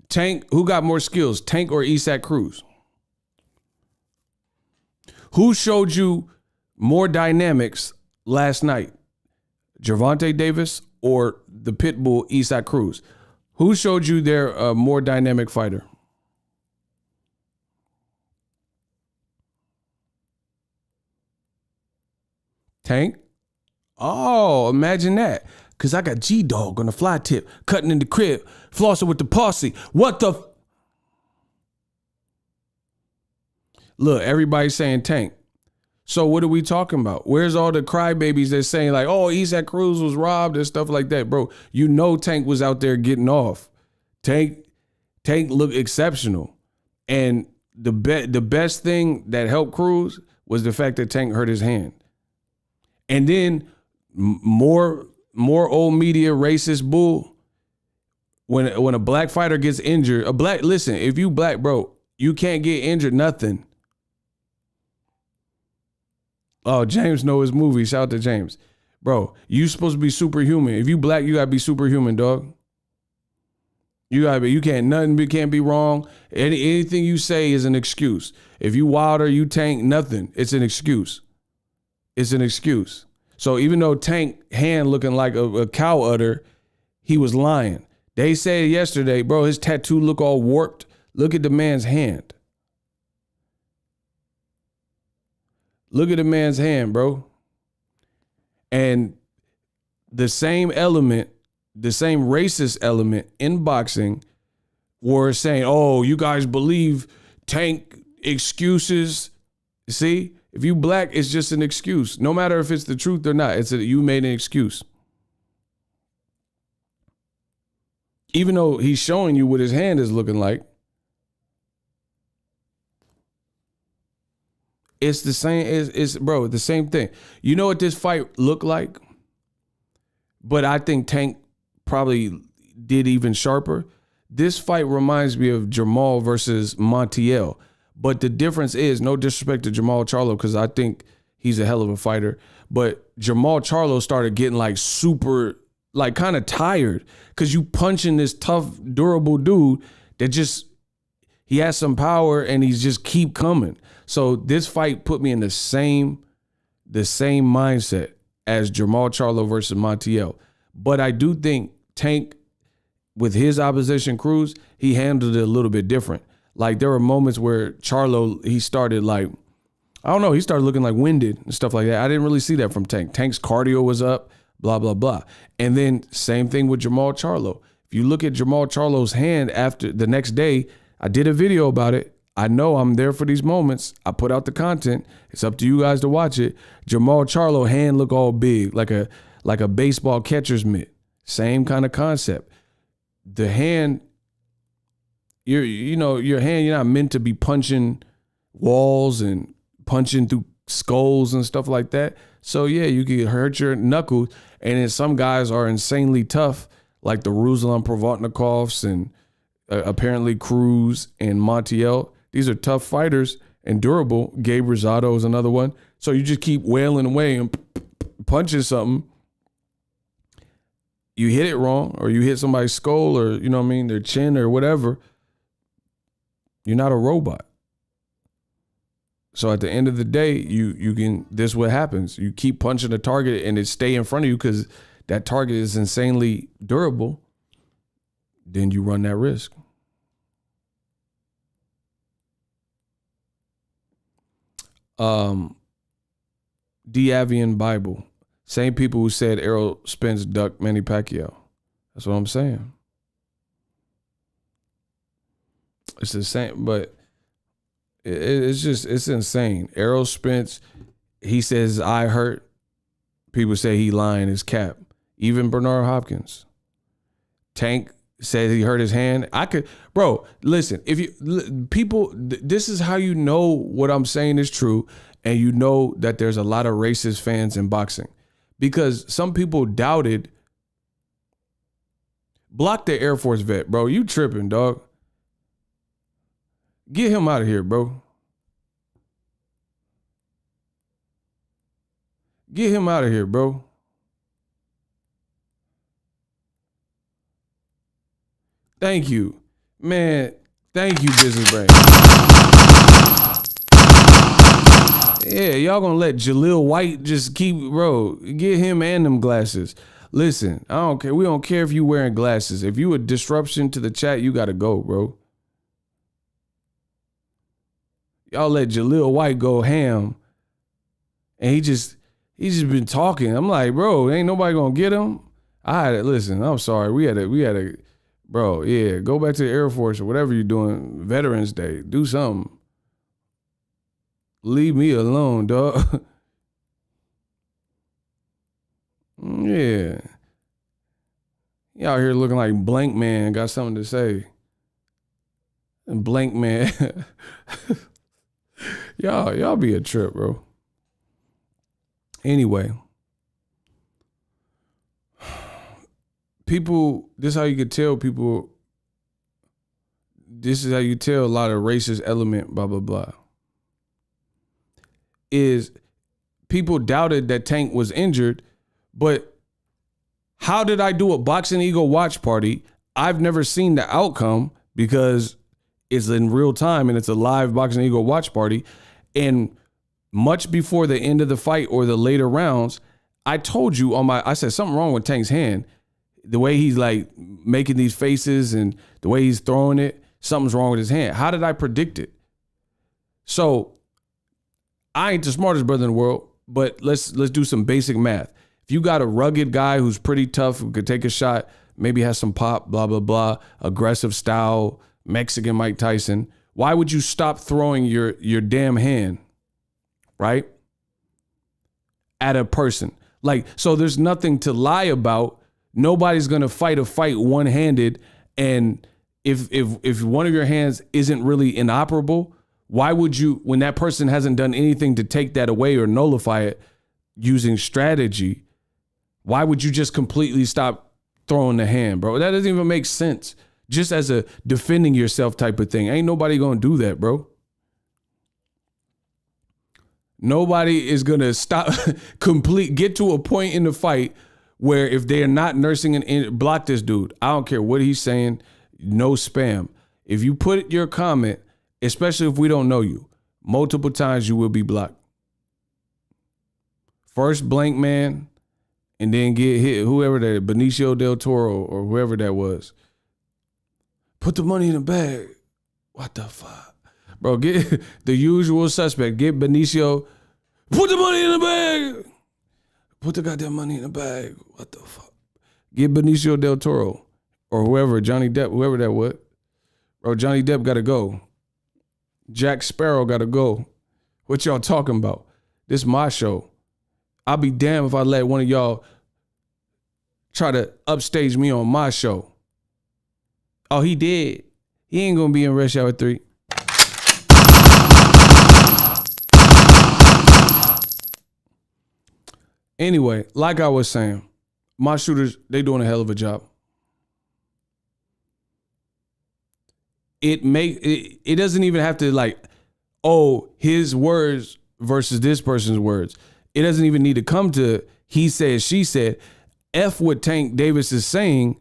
Speaker 1: Tank, who got more skills, Tank or Isaac Cruz? Who showed you more dynamics last night, Gervonta Davis or the Pitbull Isaac Cruz? Who showed you they're a more dynamic fighter? Tank? Oh, imagine that. Because I got G-Dog on the fly tip, cutting in the crib, flossing with the posse. What the? Look, everybody's saying Tank. So what are we talking about? Where's all the crybabies that's saying like, oh, Isaac Cruz was robbed and stuff like that? Bro, Tank was out there getting off. Tank looked exceptional. And the best thing that helped Cruz was the fact that Tank hurt his hand. And then more old media racist bull. When a black fighter gets injured, listen, if you black, bro, you can't get injured, nothing. Oh, James know his movie. Shout out to James. Bro, you supposed to be superhuman. If you black, you gotta be superhuman, dog. You can't be wrong. Anything you say is an excuse. If you Wilder, you Tank, nothing. It's an excuse. It's an excuse. So even though Tank hand looking like a cow udder, he was lying. They said yesterday, bro, his tattoo look all warped. Look at the man's hand. Look at the man's hand, bro. And the same element, the same racist element in boxing were saying, oh, you guys believe Tank excuses. See? If you black, it's just an excuse. No matter if it's the truth or not, you made an excuse. Even though he's showing you what his hand is looking like, it's the same. It's bro, the same thing. You know what this fight looked like? But I think Tank probably did even sharper. This fight reminds me of Jamal versus Montiel. But the difference is, no disrespect to Jamal Charlo, because I think he's a hell of a fighter. But Jamal Charlo started getting like super, like kind of tired because you punching this tough, durable dude that just, he has some power and he's just keep coming. So this fight put me in the same mindset as Jamal Charlo versus Montiel. But I do think Tank, with his opposition Cruz, he handled it a little bit different. Like there were moments where Charlo, he started like, I don't know. He started looking like winded and stuff like that. I didn't really see that from Tank. Tank's cardio was up, blah, blah, blah. And then same thing with Jamal Charlo. If you look at Jamal Charlo's hand after the next day, I did a video about it. I know I'm there for these moments. I put out the content. It's up to you guys to watch it. Jamal Charlo hand look all big, like a baseball catcher's mitt. Same kind of concept. The hand, your hand, you're not meant to be punching walls and punching through skulls and stuff like that. So yeah, you can hurt your knuckles. And then some guys are insanely tough, like the Ruslan Provodnikovs and apparently Cruz and Montiel. These are tough fighters and durable. Gabe Rosado is another one. So you just keep wailing away and punching something. You hit it wrong, or you hit somebody's skull, or their chin or whatever. You're not a robot. So at the end of the day, you can. This is what happens. You keep punching the target, and it stay in front of you because that target is insanely durable. Then you run that risk. Diavian Bible. Same people who said Errol Spence ducked Manny Pacquiao. That's what I'm saying. It's the same, but it's insane. Errol Spence, he says his eye hurt. People say he lying his cap. Even Bernard Hopkins. Tank said he hurt his hand. Listen, this is how you know what I'm saying is true, and you know that there's a lot of racist fans in boxing. Because some people doubted. Block the Air Force vet, bro. You tripping, dog. Get him out of here, bro. Get him out of here, bro. Thank you. Man, thank you, Business Brain. Yeah, y'all gonna let Jaleel White just keep, get him and them glasses. Listen, I don't care. We don't care if you wearing glasses. If you a disruption to the chat, you gotta go, bro. Y'all let Jaleel White go ham. And he just been talking. I'm like, bro, ain't nobody gonna get him. Listen, I'm sorry. We had a, bro, yeah, go back to the Air Force or whatever you're doing. Veterans Day, do something. Leave me alone, dog. Yeah. You out here looking like Blank Man got something to say. And Blank Man. y'all be a trip, bro. Anyway. People, this is how you could tell people, this is how you tell a lot of racist element, blah, blah, blah. Is people doubted that Tank was injured, but how did I do a Boxing Ego watch party? I've never seen the outcome because it's in real time and it's a live Boxing Ego watch party. And much before the end of the fight or the later rounds, I told you I said something wrong with Tank's hand. The way he's like making these faces and the way he's throwing it, something's wrong with his hand. How did I predict it? So I ain't the smartest brother in the world, but let's do some basic math. If you got a rugged guy who's pretty tough, who could take a shot, maybe has some pop, blah, blah, blah, aggressive style, Mexican Mike Tyson, why would you stop throwing your damn hand, right, at a person? Like, so there's nothing to lie about. Nobody's going to fight a fight one-handed. And if one of your hands isn't really inoperable, why would you, when that person hasn't done anything to take that away or nullify it using strategy, why would you just completely stop throwing the hand, bro? That doesn't even make sense. Just as a defending yourself type of thing. Ain't nobody going to do that, bro. Nobody is going to stop, get to a point in the fight where if they are not nursing block this dude. I don't care what he's saying. No spam. If you put your comment, especially if we don't know you, multiple times you will be blocked. First Blank Man, and then get hit, whoever that, Benicio del Toro or whoever that was. Put the money in the bag. What the fuck? Bro, get the usual suspect. Get Benicio. Put the money in the bag. Put the goddamn money in the bag. What the fuck? Get Benicio del Toro or whoever, Johnny Depp, whoever that was. Bro, Johnny Depp got to go. Jack Sparrow got to go. What y'all talking about? This is my show. I'll be damned if I let one of y'all try to upstage me on my show. Oh, he did. He ain't going to be in Rush Hour 3. Anyway, like I was saying, my shooters, they doing a hell of a job. It doesn't even have to like, oh, his words versus this person's words. It doesn't even need to come to he said, she said. F what Tank Davis is saying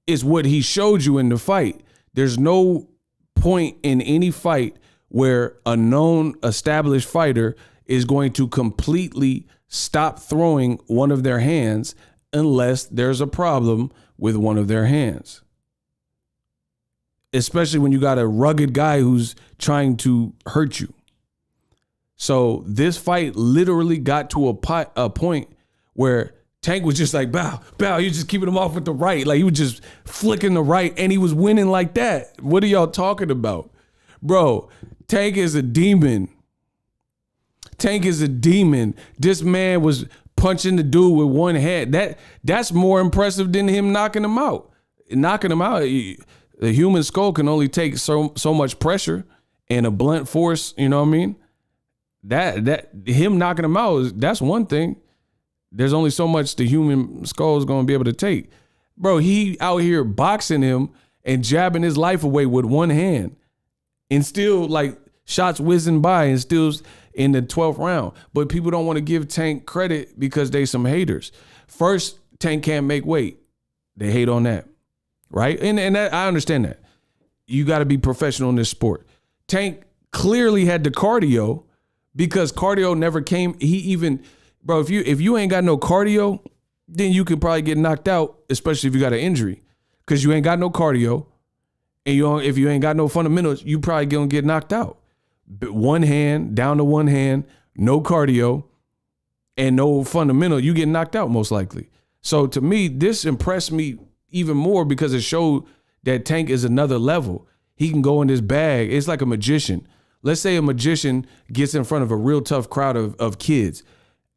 Speaker 1: is what he showed you in the fight. There's no point in any fight where a known established fighter is going to completely stop throwing one of their hands unless there's a problem with one of their hands. Especially when you got a rugged guy who's trying to hurt you. So this fight literally got to a point where Tank was just like, bow, he was just keeping him off with the right. Like he was just flicking the right and he was winning like that. What are y'all talking about? Bro, Tank is a demon. Tank is a demon. This man was punching the dude with one hand. That's more impressive than him knocking him out. Knocking him out, the human skull can only take so much pressure and a blunt force, you know what I mean? That him knocking him out, that's one thing. There's only so much the human skull is going to be able to take. Bro, he out here boxing him and jabbing his life away with one hand and still like shots whizzing by and still in the 12th round. But people don't want to give Tank credit because they some haters. First, Tank can't make weight. They hate on that, right? And that, I understand that. You got to be professional in this sport. Tank clearly had the cardio because cardio never came. He even... Bro, if you ain't got no cardio, then you could probably get knocked out, especially if you got an injury. Because you ain't got no cardio, and if you ain't got no fundamentals, you probably gonna get knocked out. But one hand, down to one hand, no cardio, and no fundamental, you get knocked out most likely. So to me, this impressed me even more because it showed that Tank is another level. He can go in this bag. It's like a magician. Let's say a magician gets in front of a real tough crowd of kids.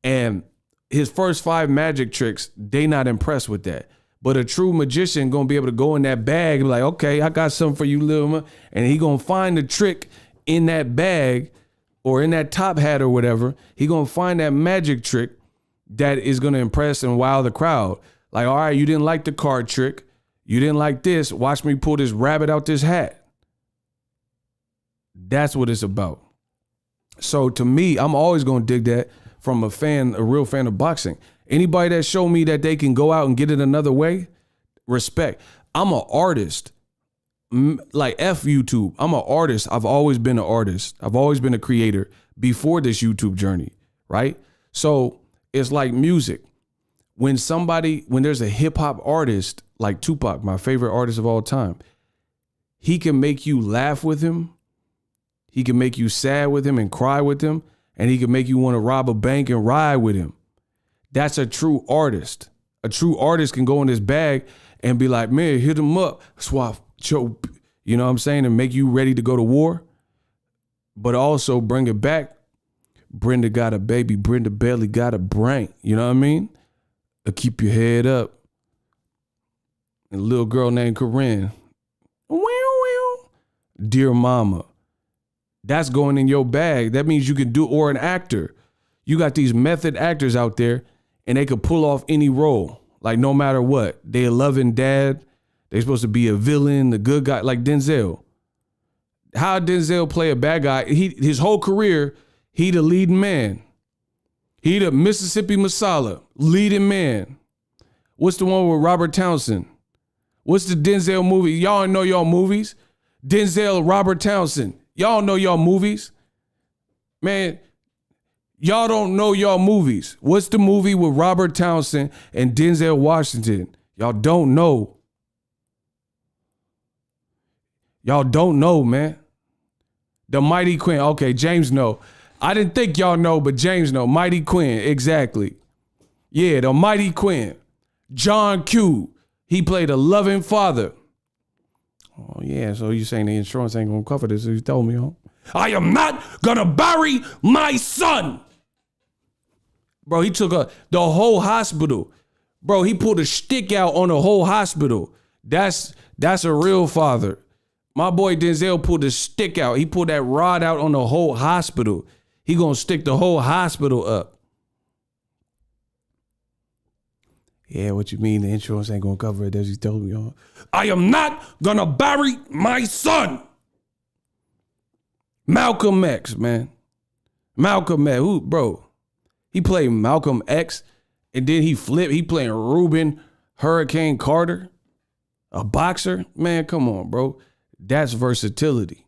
Speaker 1: And his first 5 magic tricks, they not impressed with that. But a true magician gonna be able to go in that bag and be like, okay, I got something for you, little man. And he gonna find the trick in that bag or in that top hat or whatever. He gonna find that magic trick that is gonna impress and wow the crowd. Like, all right, you didn't like the card trick. You didn't like this. Watch me pull this rabbit out this hat. That's what it's about. So to me, I'm always gonna dig that. From a real fan of boxing. Anybody that show me that they can go out and get it another way, respect. I'm an artist. Like F YouTube. I'm an artist. I've always been an artist. I've always been a creator before this YouTube journey, right? So it's like music. When there's a hip hop artist like Tupac, my favorite artist of all time, he can make you laugh with him. He can make you sad with him and cry with him. And he can make you want to rob a bank and ride with him. That's a true artist. A true artist can go in his bag and be like, man, hit him up, swap, choke, you know what I'm saying? And make you ready to go to war. But also bring it back. Brenda got a baby. Brenda barely got a brain. You know what I mean? Keep your head up. And a little girl named Corinne. Dear mama. That's going in your bag. That means you can do, or an actor. You got these method actors out there and they could pull off any role. Like no matter what. They a loving dad. They supposed to be a villain, the good guy, like Denzel. How Denzel play a bad guy? His whole career, he the leading man. He the Mississippi Masala, leading man. What's the one with Robert Townsend? What's the Denzel movie? Y'all know y'all movies? Denzel, Robert Townsend. Y'all know y'all movies. Man, y'all don't know y'all movies. What's the movie with Robert Townsend and Denzel Washington? Y'all don't know. Y'all don't know, man. The Mighty Quinn. Okay, James know. I didn't think y'all know, but James know. Mighty Quinn, exactly. Yeah, the Mighty Quinn. John Q. He played a loving father. Oh, yeah, so you saying the insurance ain't gonna cover this? You told me, huh? I am not gonna bury my son. Bro, he took the whole hospital. Bro, he pulled a stick out on the whole hospital. That's a real father. My boy Denzel pulled a stick out. He pulled that rod out on the whole hospital. He gonna stick the whole hospital up. Yeah, what you mean the insurance ain't gonna cover it, as you told me, huh? I am not gonna bury my son. Malcolm X, man. Malcolm X, who, bro? He played Malcolm X, and then he flipped. He playing Reuben Hurricane Carter, a boxer. Man, come on, bro. That's versatility.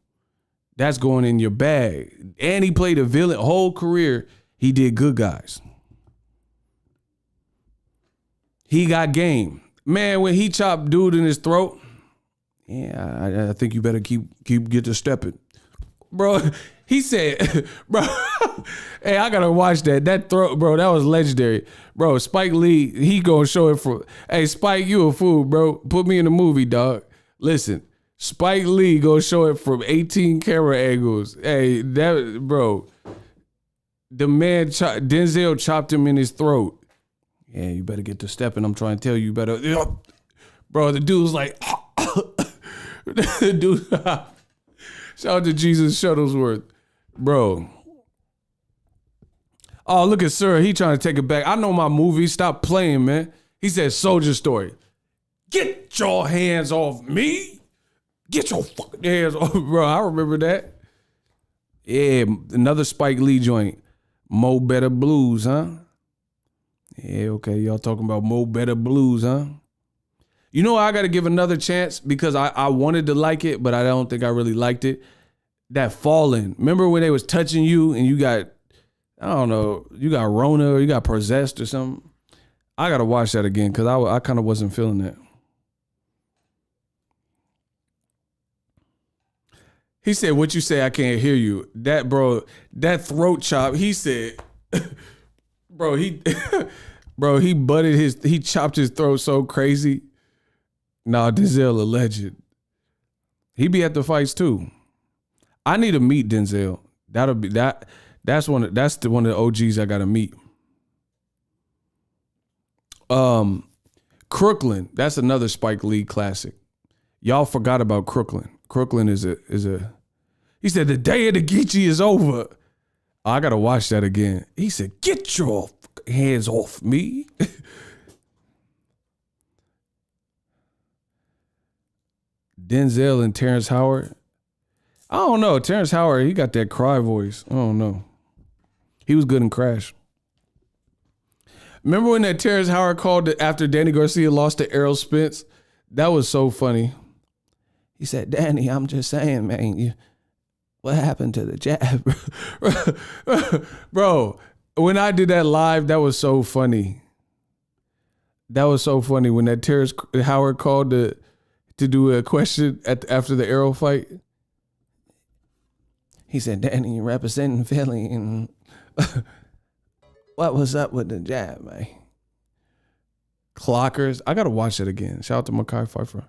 Speaker 1: That's going in your bag. And he played a villain. Whole career, he did good guys. He got game. Man, when he chopped dude in his throat, yeah, I think you better keep get to stepping. Bro, he said, bro, hey, I gotta watch that. That throat, bro, that was legendary. Bro, Spike Lee, he gonna show it for, hey, Spike, you a fool, bro. Put me in the movie, dog. Listen, Spike Lee gonna show it from 18 camera angles. Hey, that, bro, the man, Denzel chopped him in his throat. Yeah, you better get to stepping. I'm trying to tell you, better. Bro, the dude's like, the dude, shout out to Jesus Shuttlesworth. Bro. Oh, look at Sir. He trying to take it back. I know my movie. Stop playing, man. He said Soldier Story. Get your hands off me. Get your fucking hands off. Bro, I remember that. Yeah, another Spike Lee joint. Mo Better Blues, huh? Yeah, okay. Y'all talking about Mo Better Blues, huh? You know, I got to give another chance because I wanted to like it, but I don't think I really liked it. That Fallen. Remember when they was touching you and you got, I don't know, you got Rona or you got possessed or something? I got to watch that again because I kind of wasn't feeling that. He said, what you say? I can't hear you. That, bro, that throat chop, he said, bro, he chopped his throat so crazy. Nah, Denzel a legend. He be at the fights too. I need to meet Denzel. That'll be that. That's one of the OGs I gotta meet. Crooklyn. That's another Spike Lee classic. Y'all forgot about Crooklyn. Crooklyn is a. He said the day of the Geechee is over. I gotta watch that again. He said, "Get your hands off me." Denzel and Terrence Howard. I don't know. Terrence Howard, he got that cry voice. I don't know. He was good in Crash. Remember when that Terrence Howard called after Danny Garcia lost to Errol Spence? That was so funny. He said, Danny, I'm just saying, man, what happened to the jab? Bro, when I did that live, that was so funny. That was so funny when that Terrence Howard called to do a question after the Errol fight. He said, Danny, representing Philly, and what was up with the jab, man? Clockers. I got to watch it again. Shout out to Mekhi Phifer.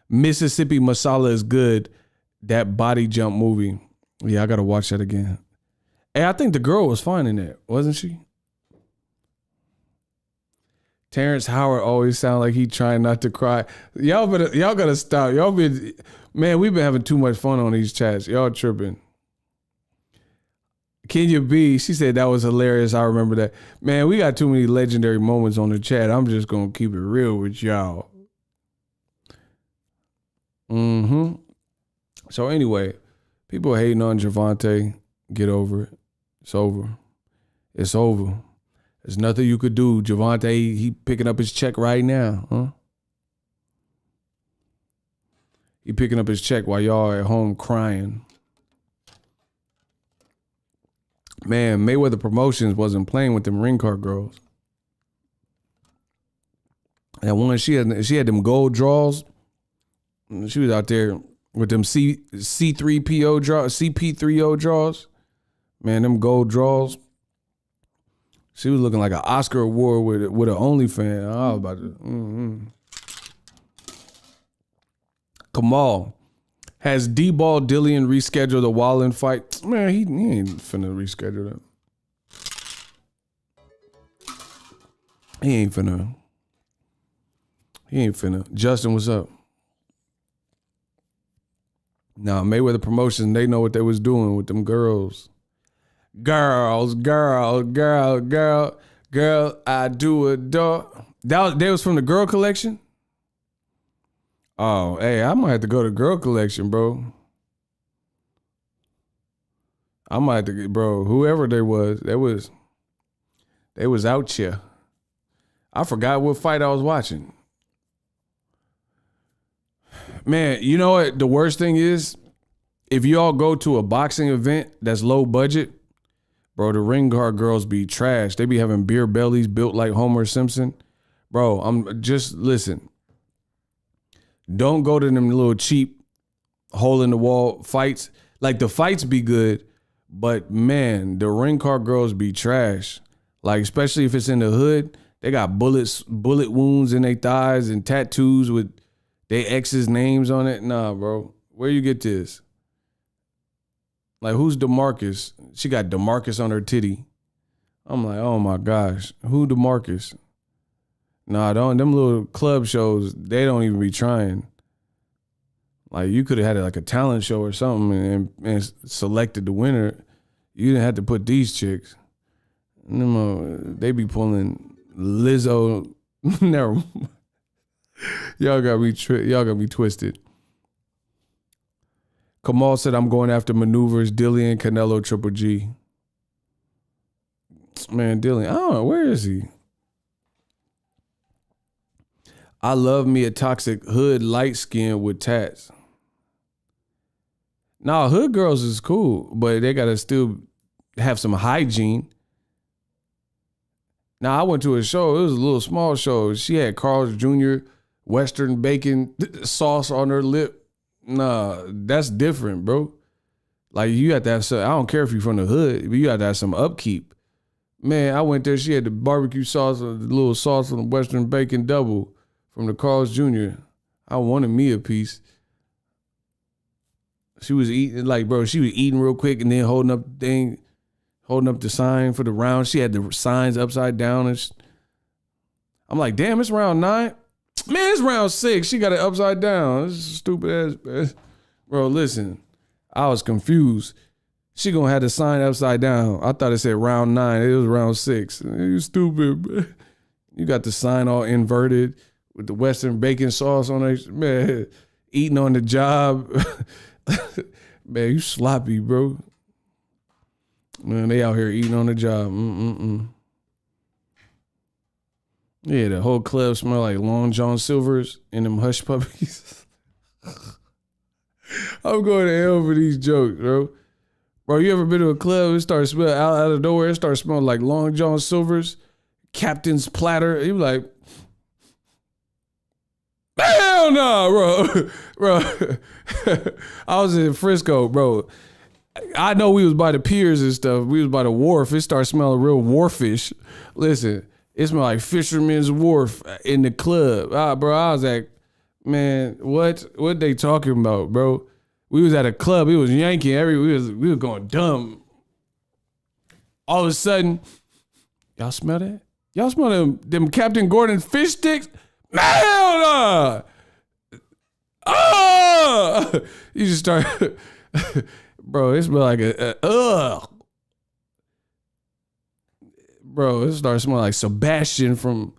Speaker 1: Mississippi Masala is good. That body jump movie. Yeah, I got to watch that again. Hey, I think the girl was fine in that, wasn't she? Terrence Howard always sound like he trying not to cry. Y'all gotta stop. Man, we've been having too much fun on these chats. Y'all tripping. Kenya B, she said that was hilarious. I remember that. Man, we got too many legendary moments on the chat. I'm just gonna keep it real with y'all. So anyway, people hating on Gervonta. Get over it. It's over. It's over. There's nothing you could do. Gervonta, he picking up his check right now, huh? He picking up his check while y'all at home crying. Man, Mayweather Promotions wasn't playing with them ring card girls. And one, she had them gold draws. She was out there with them C3PO draws, CP3O draws. Man, them gold draws. She was looking like an Oscar award with an OnlyFans. I was about to. Kamal, has D-Ball Dillian rescheduled the Wallen fight? Man, he ain't finna reschedule that. He ain't finna. Justin, what's up? Nah, Mayweather Promotions, they know what they was doing with them girls. Girl, I do adore. They was from the Girl Collection? Oh, hey, I might have to go to Girl Collection, bro. I might have to get, bro, whoever they was out here. I forgot what fight I was watching. Man, you know what the worst thing is? If you all go to a boxing event that's low budget, bro, the ring guard girls be trash. They be having beer bellies built like Homer Simpson. Bro, listen. Don't go to them little cheap hole in the wall fights. Like the fights be good, but man, the ring guard girls be trash. Like especially if it's in the hood, they got bullet wounds in their thighs and tattoos with their ex's names on it. Nah, bro. Where you get this? Like, who's DeMarcus? She got DeMarcus on her titty. I'm like, oh my gosh. Who DeMarcus? Nah, them little club shows, they don't even be trying. Like, you could have had like a talent show or something and selected the winner. You didn't have to put these chicks. They be pulling Lizzo. Never mind. Y'all got me twisted. Kamal said, I'm going after maneuvers. Dillian, Canelo, Triple G. Man, Dillian, I don't know. Where is he? I love me a toxic hood light skin with tats. Nah, hood girls is cool, but they got to still have some hygiene. Now, I went to a show. It was a little small show. She had Carl's Jr. Western bacon sauce on her lip. Nah, that's different, bro. Like, you have to have some, I don't care if you're from the hood, but you have to have some upkeep. Man, I went there, she had the barbecue sauce, the little sauce on the Western bacon double from the Carl's Jr. I wanted me a piece. She was eating, like, bro, she was eating real quick and then holding up the sign for the round. She had the signs upside down. And I'm like, damn, it's round 9. Man, it's round 6. She got it upside down. This is stupid ass. Bro, listen. I was confused. She gonna have the sign upside down. I thought it said round 9. It was round 6. You stupid, bro. You got the sign all inverted with the Western bacon sauce on it. Man, eating on the job. Man, you sloppy, bro. Man, they out here eating on the job. Yeah, the whole club smell like Long John Silver's and them hush puppies. I'm going to hell for these jokes, bro. Bro, you ever been to a club? It starts smelling out of nowhere. It starts smelling like Long John Silver's, Captain's Platter. You like, hell no, bro. I was in Frisco, bro. I know we was by the piers and stuff. We was by the wharf. It started smelling real wharfish. Listen, it smelled like Fisherman's Wharf in the club. Bro, I was like, man, what they talking about, bro? We was at a club. It was yanking. We was going dumb. All of a sudden, y'all smell that? Y'all smell them Captain Gordon fish sticks? Hell no! Oh! You just start, bro. It smell like ugh. Bro, it started smelling like Sebastian from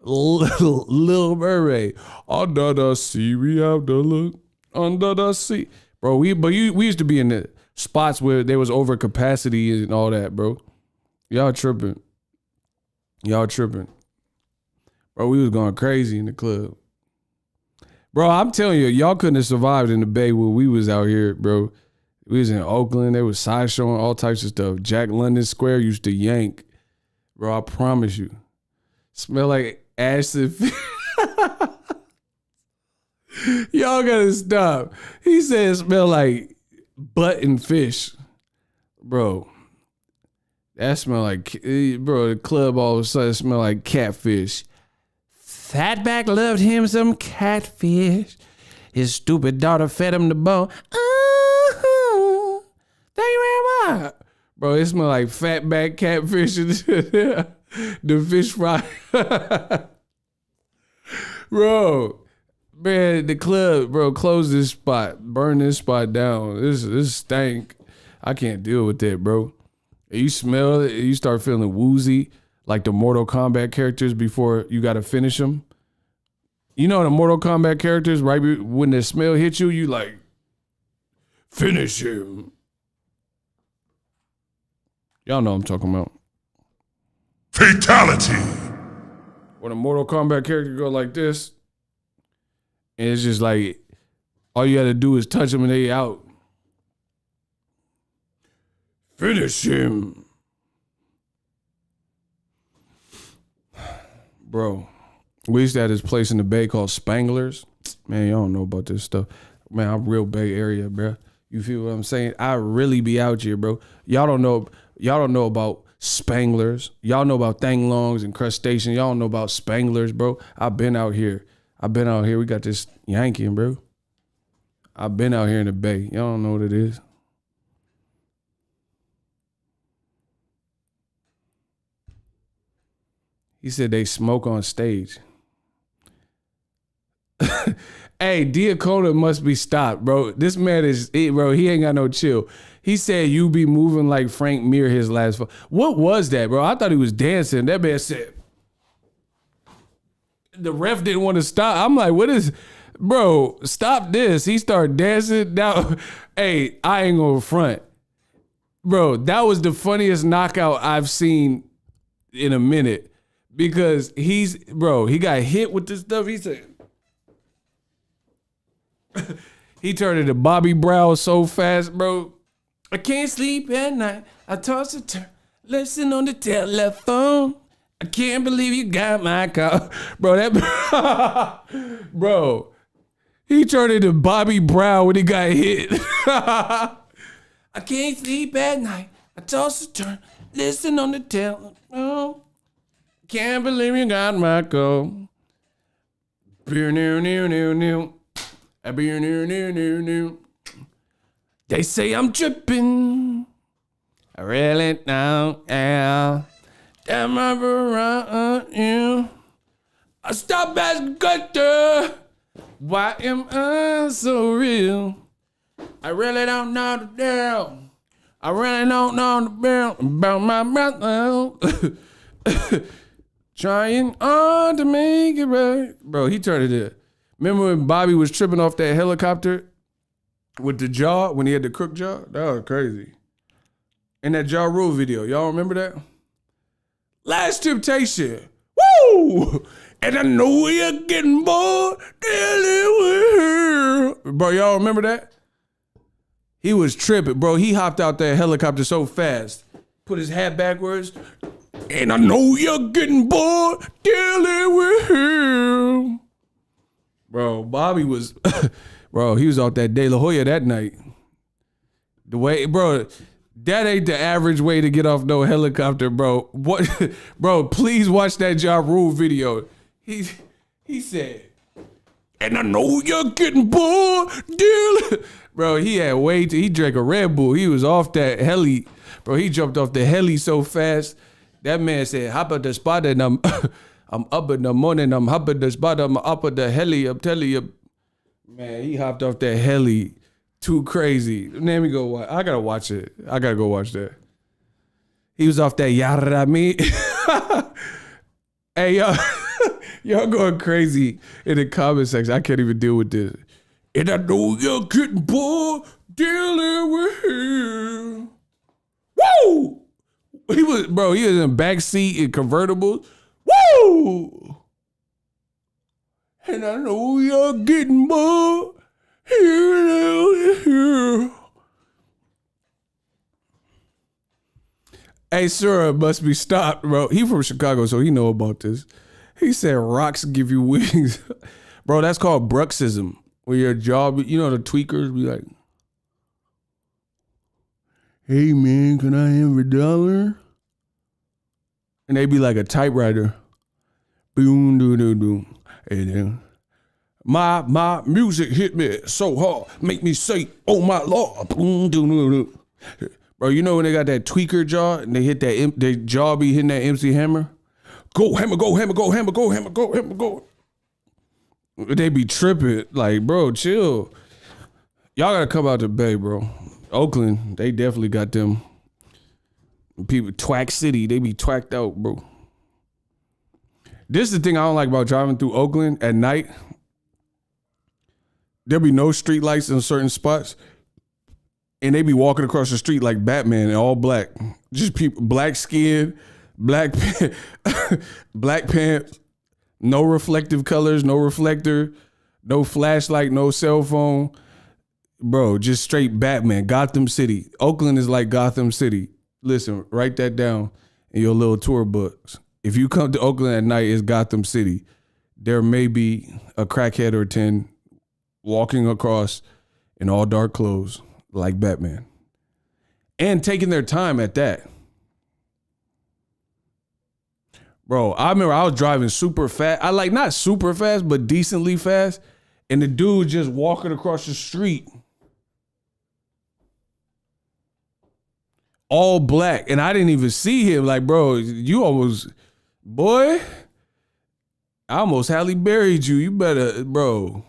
Speaker 1: Little Mermaid. Under the sea, we have to look under the sea. Bro, we used to be in the spots where there was over capacity and all that, bro. Y'all tripping. Bro, we was going crazy in the club. Bro, I'm telling you, y'all couldn't have survived in the Bay where we was out here, bro. We was in Oakland. They was sideshowing all types of stuff. Jack London Square used to yank. Bro, I promise you. Smell like acid. Y'all gotta stop. He said it smell like butt and fish. Bro, that smell like, bro, the club all of a sudden smell like catfish. Fatback loved him some catfish. His stupid daughter fed him the bone. Thank you very much. Bro, it smell like fatback catfish. The fish fry. Bro, man, the club, bro, close this spot. Burn this spot down. This stank. I can't deal with that, bro. You smell it, you start feeling woozy, like the Mortal Kombat characters before you got to finish them. You know the Mortal Kombat characters, right when the smell hits you, you like, finish him. Y'all know what I'm talking about.
Speaker 2: Fatality.
Speaker 1: When a Mortal Kombat character go like this, and it's just like, all you got to do is touch them and they out. Finish him. Bro, we used to have this place in the Bay called Spanglers. Man, y'all don't know about this stuff. Man, I'm real Bay Area, bro. You feel what I'm saying? I really be out here, bro. Y'all don't know about Spanglers. Y'all know about Thanglongs and crustaceans. Y'all don't know about Spanglers, bro. I've been out here. We got this Yankee, bro. I've been out here in the Bay. Y'all don't know what it is. He said they smoke on stage. Hey, Diacono must be stopped, bro. This man bro, he ain't got no chill. He said you be moving like Frank Mir his last. What was that, bro? I thought he was dancing. That man said, the ref didn't want to stop. I'm like, what is, bro, stop this. He started dancing. Now, hey, I ain't gonna front. Bro, that was the funniest knockout I've seen in a minute. Because he got hit with this stuff. He said, he turned into Bobby Brown so fast, bro. I can't sleep at night. I toss and turn, listen on the telephone. I can't believe you got my call. Bro, bro, he turned into Bobby Brown when he got hit. I can't sleep at night. I toss and turn, listen on the telephone. Can't believe you got my call. Beer new. They say I'm tripping. I really don't care. Damn, I'm around you. I stop asking gutter. Why am I so real? I really don't know the deal. I really don't know the deal about my brother. Trying hard to make it right. Bro, he turned it in. Remember when Bobby was tripping off that helicopter with the jaw, when he had the crook jaw? That was crazy. In that Ja Rule video, y'all remember that? Last Temptation. Woo! And I know you're getting bored dealing with her. Bro, y'all remember that? He was tripping, bro. He hopped out that helicopter so fast. Put his hat backwards. And I know you're getting bored dealing with him. Bro, Bobby was, bro, he was out that De La Hoya that night. The way, bro, that ain't the average way to get off no helicopter, bro. What, bro, please watch that Ja Rule video. He said, and I know you're getting bored dealing. Bro, he had he drank a Red Bull. He was off that heli. Bro, he jumped off the heli so fast. That man said, hop at the spot and I'm up in the morning. I'm hop at the spot. I'm up at the heli. I'm telling you. Man, he hopped off that heli. Too crazy. Let me go watch. I gotta watch it. I gotta go watch that. He was off that yada me. Hey, y'all going crazy in the comment section. I can't even deal with this. And I know you're getting bored dealing with him. Woo! He was in backseat in convertibles. Woo! And I know you're getting bored. Hey, sir, must be stopped, bro. He from Chicago, so he know about this. He said rocks give you wings. Bro, that's called bruxism. When your jaw, the tweakers be like, hey man, can I have $1? And they be like a typewriter. Boom, doo, doo, doo. And then, my music hit me so hard, make me say, oh my Lord. Boom, doo, doo, doo. Bro, you know when they got that tweaker jaw and they hit that, their jaw be hitting that MC Hammer? Go, hammer, go, hammer, go, hammer, go, hammer, go, hammer, go. They be tripping. Like, bro, chill. Y'all gotta come out to Bay, bro. Oakland, they definitely got them people. Twack City, they be twacked out, bro. This is the thing I don't like about driving through Oakland at night. There'll be no street lights in certain spots. And they be walking across the street like Batman in all black. Just people, black skin, black pants, no reflective colors, no reflector, no flashlight, no cell phone. Bro, just straight Batman. Gotham City. Oakland is like Gotham City. Listen, write that down in your little tour books. If you come to Oakland at night, it's Gotham City. There may be a crackhead or 10 walking across in all dark clothes like Batman. And taking their time at that. Bro, I remember I was driving super fast. I like not super fast, but decently fast. And the dude just walking across the street. All black. And I didn't even see him. Like, bro, you almost, boy, I almost Halle Berry'd you. You better, bro.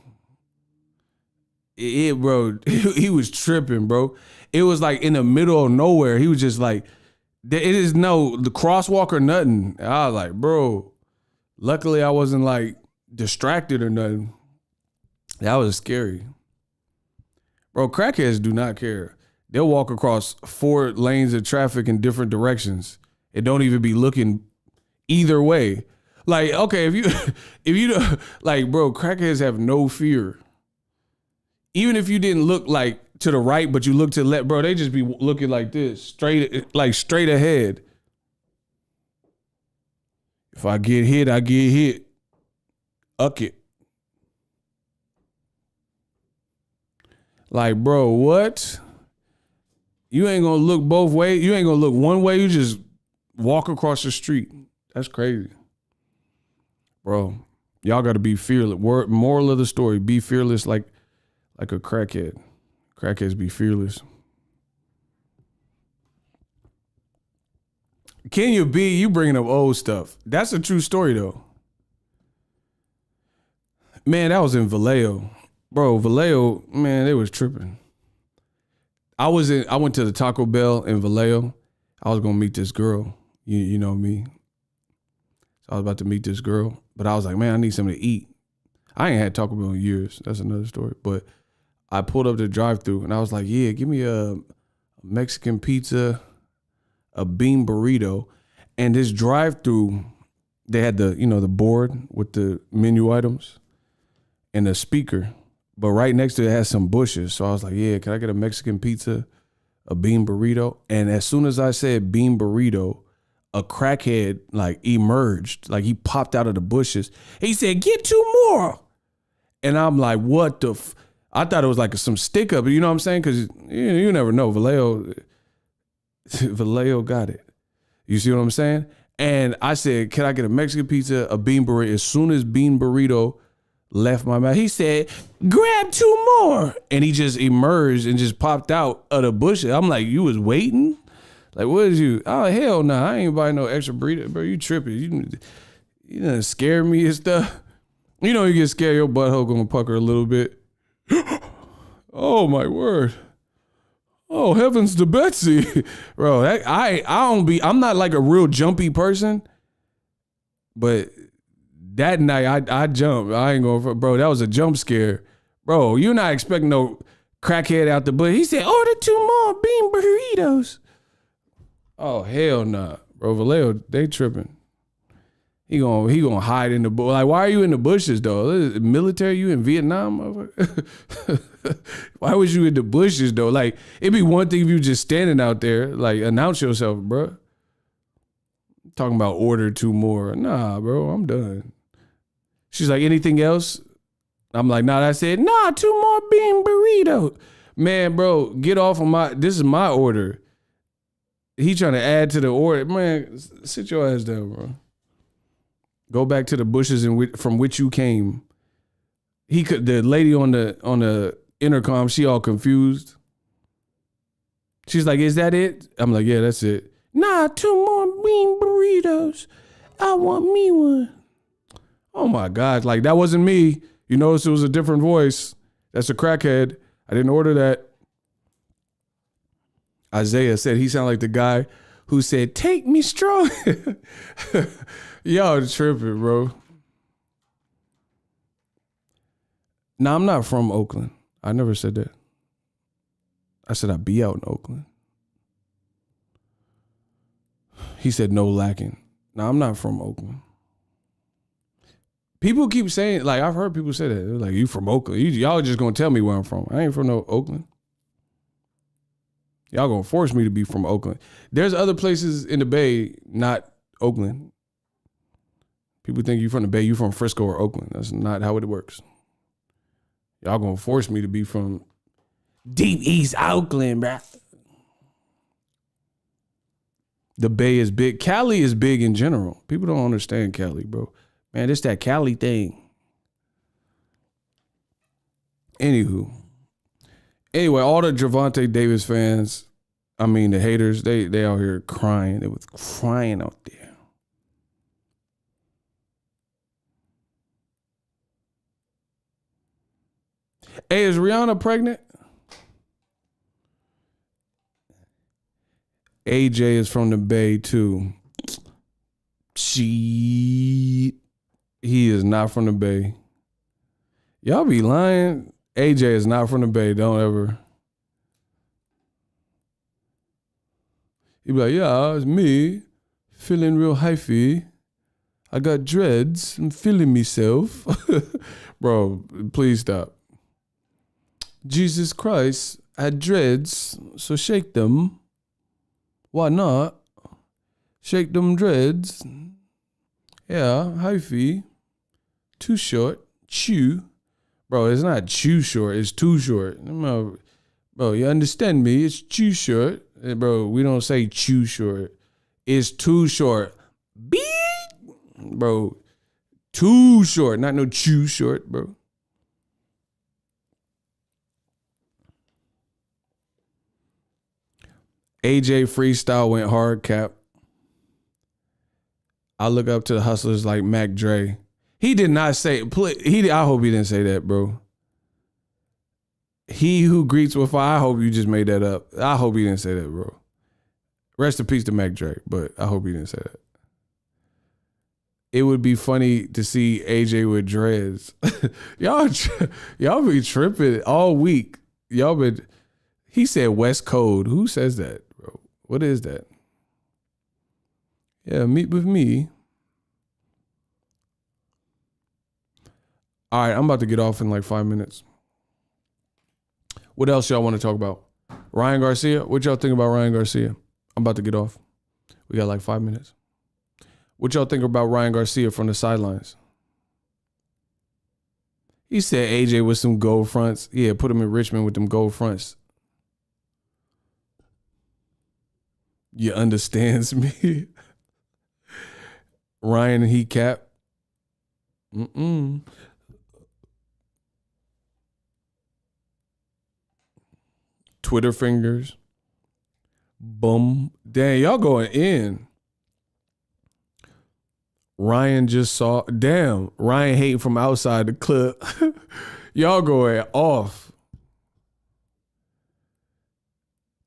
Speaker 1: Bro, he was tripping, bro. It was like in the middle of nowhere. He was just like, it is the crosswalk or nothing. I was like, bro, luckily I wasn't like distracted or nothing. That was scary. Bro, crackheads do not care. They'll walk across 4 lanes of traffic in different directions. It don't even be looking either way. Like, okay, if you like, bro, crackheads have no fear. Even if you didn't look like to the right, but you look to the left, bro, they just be looking like this, straight ahead. If I get hit, I get hit. Uck it. Like, bro, what? You ain't gonna look both ways. You ain't gonna look one way. You just walk across the street. That's crazy. Bro, y'all gotta be fearless. Moral of the story, be fearless like a crackhead. Crackheads be fearless. Kenya B, you bringing up old stuff. That's a true story though. Man, that was in Vallejo. Bro, Vallejo, man, they was tripping. I went to the Taco Bell in Vallejo. I was gonna meet this girl. You know me. So I was about to meet this girl, but I was like, man, I need something to eat. I ain't had Taco Bell in years. That's another story. But I pulled up to the drive-thru and I was like, yeah, give me a Mexican pizza, a bean burrito. And this drive-thru, they had the board with the menu items and a speaker. But right next to it has some bushes. So I was like, yeah, can I get a Mexican pizza, a bean burrito? And as soon as I said bean burrito, a crackhead like emerged. Like he popped out of the bushes. He said, get 2 more. And I'm like, what the I thought it was like some stick up, you know what I'm saying? Because you never know. Vallejo got it. You see what I'm saying? And I said, can I get a Mexican pizza, a bean burrito? As soon as bean burrito left my mouth, he said, grab 2 more. And he just emerged and just popped out of the bushes. I'm like, you was waiting? Like, what is you? Oh, hell no. I ain't buying no extra burrito. Bro, you tripping. You done scare me and stuff. You know you get scared, your butthole gonna pucker a little bit. Oh my word. Oh, heavens to Betsy. Bro, I'm not like a real jumpy person, but that night I jumped. I ain't going bro, that was a jump scare. Bro, you're not expecting no crackhead out the butt. He said, order 2 more bean burritos. Oh, hell nah. Bro, Vallejo, they tripping. He gonna hide in the bush. Like, why are you in the bushes though? Military, you in Vietnam, motherfucker? Why was you in the bushes though? Like, it'd be one thing if you just standing out there, like, announce yourself, bro. Talking about order 2 more. Nah, bro, I'm done. She's like, anything else? I'm like, nah, I said, nah, 2 more bean burrito. Man, bro, get off of this is my order. He trying to add to the order. Man, sit your ass down, bro. Go back to the bushes from which you came. The lady on the intercom, she all confused. She's like, is that it? I'm like, yeah, that's it. Nah, 2 more bean burritos. I want me one. Oh my God, like that wasn't me. You notice it was a different voice. That's a crackhead. I didn't order that. Isaiah said he sounded like the guy who said, take me strong. Y'all tripping, bro. Nah, I'm not from Oakland. I never said that. I said I'd be out in Oakland. He said no lacking. Nah, I'm not from Oakland. People keep saying, like, I've heard people say that. They're like, you from Oakland. Y'all just gonna tell me where I'm from. I ain't from no Oakland. Y'all gonna force me to be from Oakland. There's other places in the Bay, not Oakland. People think you from the Bay, you from Frisco or Oakland. That's not how it works. Y'all gonna force me to be from deep East Oakland, bruh. The Bay is big. Cali is big in general. People don't understand Cali, bro. Man, it's that Cali thing. Anyway, all the Gervonta Davis fans, I mean the haters, they out here crying. They was crying out there. Hey, is Rihanna pregnant? AJ is from the Bay too. He is not from the Bay. Y'all be lying. AJ is not from the Bay. Don't ever. He be like, yeah, it's me. Feeling real hyphy. I got dreads. I'm feeling myself. Bro, please stop. Jesus Christ had dreads, so shake them. Why not? Shake them dreads. Yeah, hyphy. Too short. Chew. Bro, it's not chew short. It's too short. Bro, you understand me? It's chew short. Bro, we don't say chew short. It's too short. Beep. Bro, too short. Not no chew short, bro. AJ freestyle went hard, Cap. I look up to the hustlers like Mac Dre. He did not say, I hope he didn't say that, bro. He who greets with fire, I hope you just made that up. I hope he didn't say that, bro. Rest in peace to Mac Dre, but I hope he didn't say that. It would be funny to see AJ with dreads. y'all be tripping all week. He said West Code. Who says that, bro? What is that? Yeah, meet with me. All right, I'm about to get off in like 5 minutes. What else y'all want to talk about? Ryan Garcia? What y'all think about Ryan Garcia? I'm about to get off. We got like 5 minutes. What y'all think about Ryan Garcia from the sidelines? He said AJ with some gold fronts. Yeah, put him in Richmond with them gold fronts. You understands me? Ryan, he cap. Twitter fingers. Boom. Damn, y'all going in. Ryan just saw. Damn, Ryan hating from outside the clip. Y'all going off.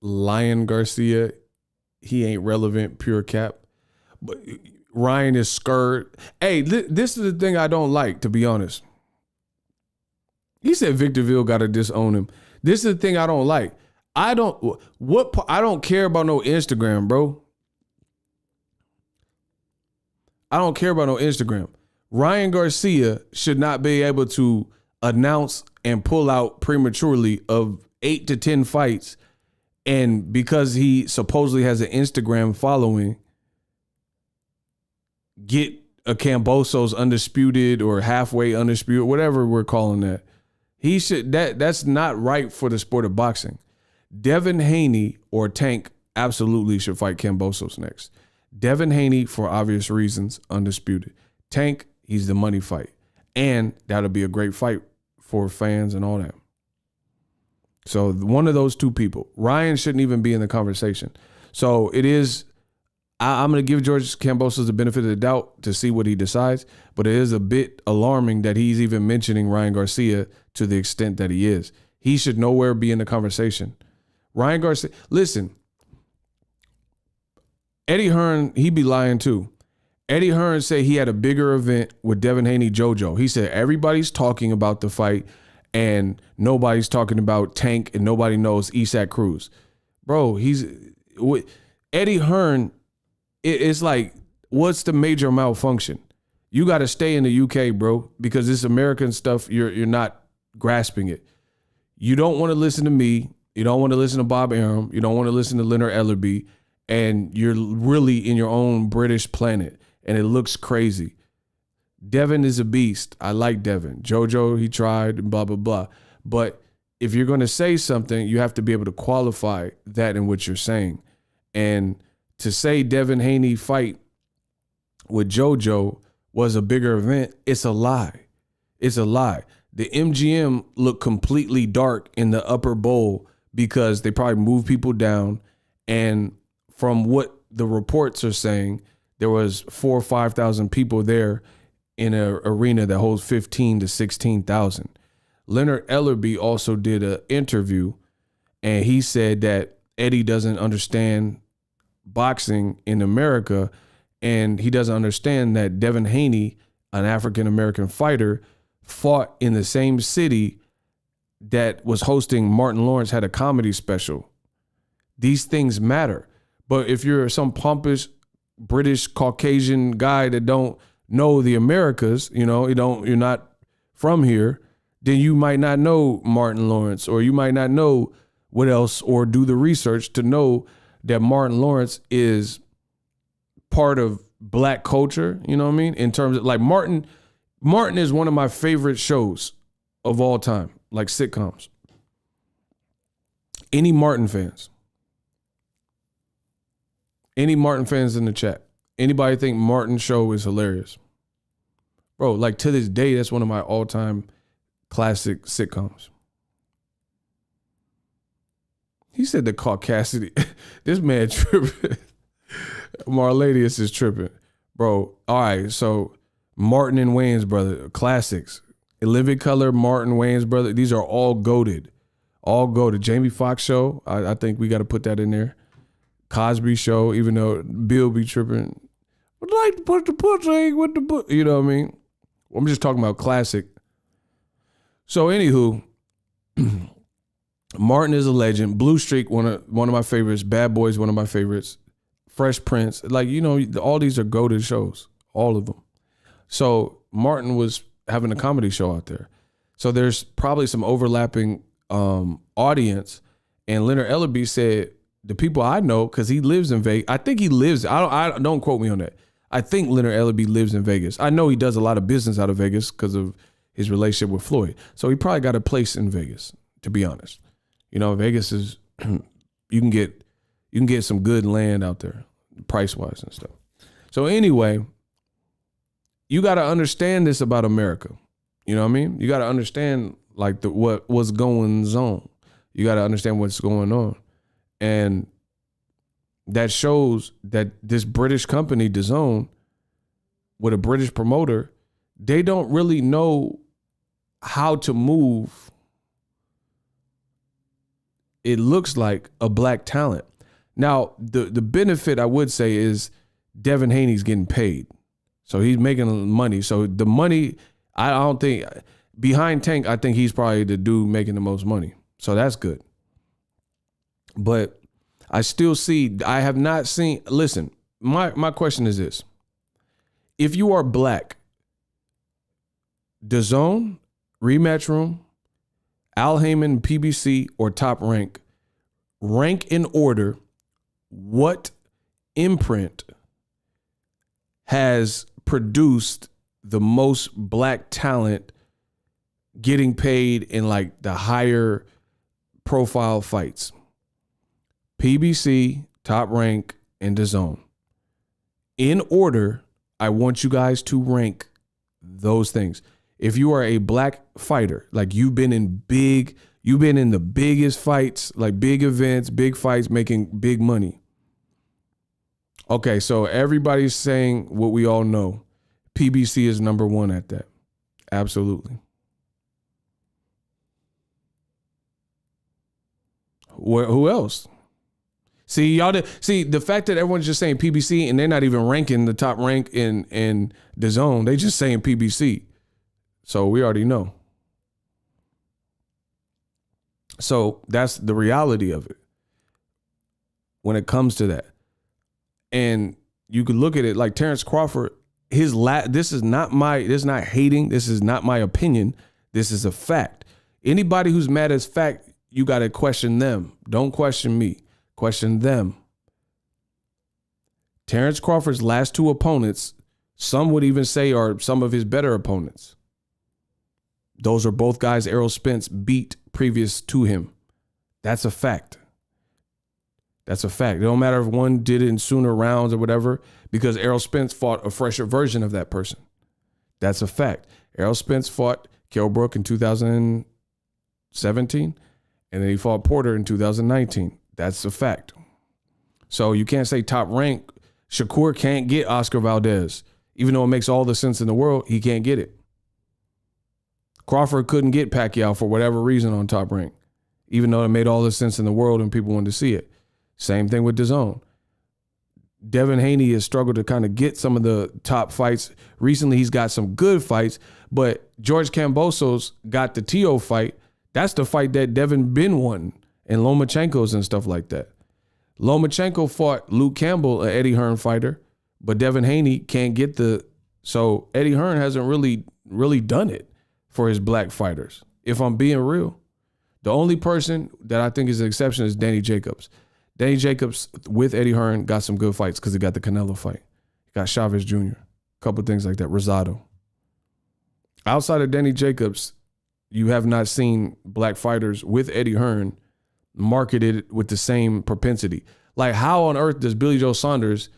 Speaker 1: Lion Garcia, he ain't relevant, pure cap. But Ryan is scared. Hey, this is the thing I don't like, to be honest. He said Victorville got to disown him. This is the thing I don't like. I don't care about no Instagram, bro. I don't care about no Instagram. Ryan Garcia should not be able to announce and pull out prematurely of 8 to 10 fights. And because he supposedly has an Instagram following, get a Kambosos undisputed or halfway undisputed, whatever we're calling that. He should that's not right for the sport of boxing. Devin Haney or Tank absolutely should fight Kambosos next. Devin Haney, for obvious reasons, undisputed. Tank, he's the money fight. And that'll be a great fight for fans and all that. So one of those two people. Ryan shouldn't even be in the conversation. So it is, I'm going to give George Kambosos the benefit of the doubt to see what he decides, but it is a bit alarming that he's even mentioning Ryan Garcia to the extent that he is. He should nowhere be in the conversation. Ryan Garcia, listen, Eddie Hearn, he be lying too. Eddie Hearn said he had a bigger event with Devin Haney JoJo. He said everybody's talking about the fight and nobody's talking about Tank and nobody knows Isaac Cruz. Bro, Eddie Hearn, it's like, what's the major malfunction? You got to stay in the UK, bro, because this American stuff, you're not grasping it. You don't want to listen to me. You don't want to listen to Bob Arum. You don't want to listen to Leonard Ellerby. And you're really in your own British planet. And it looks crazy. Devin is a beast. I like Devin. JoJo, he tried, and blah, blah, blah. But if you're going to say something, you have to be able to qualify that in what you're saying. And to say Devin Haney fight with JoJo was a bigger event, it's a lie. It's a lie. The MGM looked completely dark in the upper bowl because they probably moved people down. And from what the reports are saying, there was 4,000 or 5,000 people there in an arena that holds 15 to 16,000. Leonard Ellerby also did an interview, and he said that Eddie doesn't understand boxing in America, and he doesn't understand that Devin Haney, an African-American fighter, fought in the same city that was hosting Martin Lawrence had a comedy special. These things matter. But if you're some pompous British Caucasian guy that don't know the Americas, you're not from here, then you might not know Martin Lawrence, or you might not know what else, or do the research to know that Martin Lawrence is part of black culture. You know what I mean? In terms of like Martin is one of my favorite shows of all time, like sitcoms. Any Martin fans? Any Martin fans in the chat? Anybody think Martin show is hilarious? Bro, like to this day, that's one of my all-time classic sitcoms. He said the caucasity. This man tripping. Marladius is tripping. Bro, all right, so Martin and Wayans brother, classics. In Living Color, Martin, Wayans brother, these are all goated. All goated. Jamie Foxx show, I think we got to put that in there. Cosby show, even though Bill be tripping. I'd like to put the pussy with the book. You know what I mean? I'm just talking about classic. So anywho, Martin is a legend. Blue Streak, one of my favorites. Bad Boys, one of my favorites. Fresh Prince, like, all these are goated shows, all of them. So Martin was having a comedy show out there. So there's probably some overlapping audience. And Leonard Ellerby said, the people I know, because he lives in Vegas. I think he lives. I don't quote me on that. I think Leonard Ellerby lives in Vegas. I know he does a lot of business out of Vegas because of his relationship with Floyd. So he probably got a place in Vegas, to be honest. Vegas is you can get some good land out there, price wise and stuff. So anyway, you got to understand this about America. You know what I mean? You got to understand like what's going on. You got to understand what's going on. And that shows that this British company, DAZN, with a British promoter, they don't really know how to move, it looks like, a black talent. Now, the benefit I would say is Devin Haney's getting paid. So he's making money. So the money, I don't think, behind Tank, I think he's probably the dude making the most money. So that's good. But I still see, I have not seen, listen, my question is this. If you are black, DAZN, Rematch Room, Al Heyman, PBC, or Top Rank in order what imprint has produced the most black talent getting paid in like the higher profile fights? PBC, Top Rank, and DAZN. In order, I want you guys to rank those things. If you are a black fighter, like you've been in the biggest fights, like big events, big fights, making big money. Okay, so everybody's saying what we all know. PBC is number one at that. Absolutely. Who else? See, the fact that everyone's just saying PBC and they're not even ranking the Top Rank in the zone, they just saying PBC. So we already know. So that's the reality of it when it comes to that. And you could look at it like Terrence Crawford, this is not hating. This is not my opinion. This is a fact. Anybody who's mad as fact, you got to question them. Don't question me. Question them. Terrence Crawford's last two opponents, some would even say are some of his better opponents. Those are both guys Errol Spence beat previous to him. That's a fact. That's a fact. It don't matter if one did it in sooner rounds or whatever, because Errol Spence fought a fresher version of that person. That's a fact. Errol Spence fought Kell Brook in 2017, and then he fought Porter in 2019. That's a fact. So you can't say Top Rank. Shakur can't get Oscar Valdez. Even though it makes all the sense in the world, he can't get it. Crawford couldn't get Pacquiao for whatever reason on Top Rank, even though it made all the sense in the world and people wanted to see it. Same thing with DAZN. Devin Haney has struggled to kind of get some of the top fights. Recently, he's got some good fights, but George Kambosos got the T.O. fight. That's the fight that Devin Ben won, and Lomachenko's and stuff like that. Lomachenko fought Luke Campbell, an Eddie Hearn fighter, but Devin Haney can't get so Eddie Hearn hasn't really done it for his black fighters. If I'm being real, the only person that I think is an exception is Danny Jacobs. Danny Jacobs with Eddie Hearn got some good fights because he got the Canelo fight. He got Chavez Jr., a couple things like that, Rosado. Outside of Danny Jacobs, you have not seen black fighters with Eddie Hearn marketed with the same propensity. Like, how on earth does Billy Joe Saunders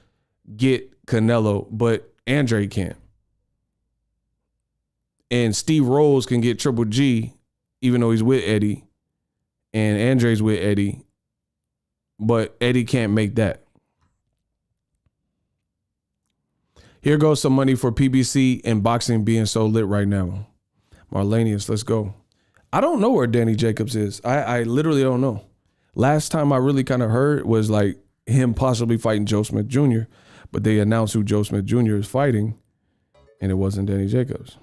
Speaker 1: get Canelo, but Andre can't? And Steve Rose can get Triple G, even though he's with Eddie, and Andre's with Eddie, but Eddie can't make that. Here goes some money for PBC and boxing being so lit right now. Marlanius, let's go. I don't know where Danny Jacobs is. I literally don't know. Last time I really kind of heard was like him possibly fighting Joe Smith Jr., but they announced who Joe Smith Jr. is fighting, and it wasn't Danny Jacobs.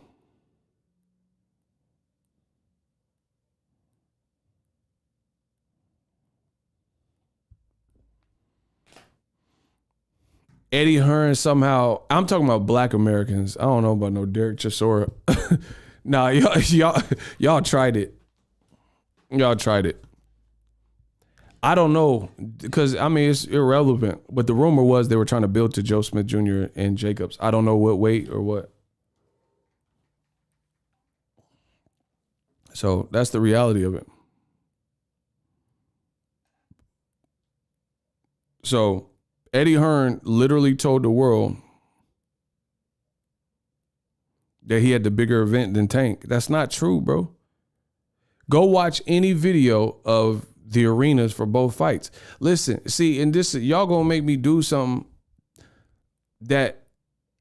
Speaker 1: Eddie Hearn somehow, I'm talking about black Americans. I don't know about no Derek Chisora. Nah, y'all tried it. Y'all tried it. I don't know, because I mean it's irrelevant. But the rumor was they were trying to build to Joe Smith Jr. and Jacobs. I don't know what weight or what. So that's the reality of it. So Eddie Hearn literally told the world that he had the bigger event than Tank. That's not true, bro. Go watch any video of the arenas for both fights. Listen, see, and this, y'all gonna make me do something that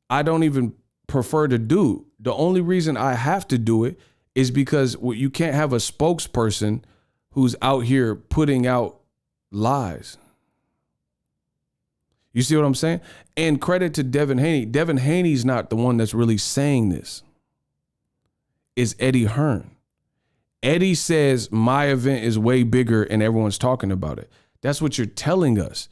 Speaker 1: I don't even prefer to do. The only reason I have to do it is because you can't have a spokesperson who's out here putting out lies. You see what I'm saying? And credit to Devin Haney. Devin Haney's not the one that's really saying this. It's Eddie Hearn. Eddie says my event is way bigger and everyone's talking about it. That's what you're telling us.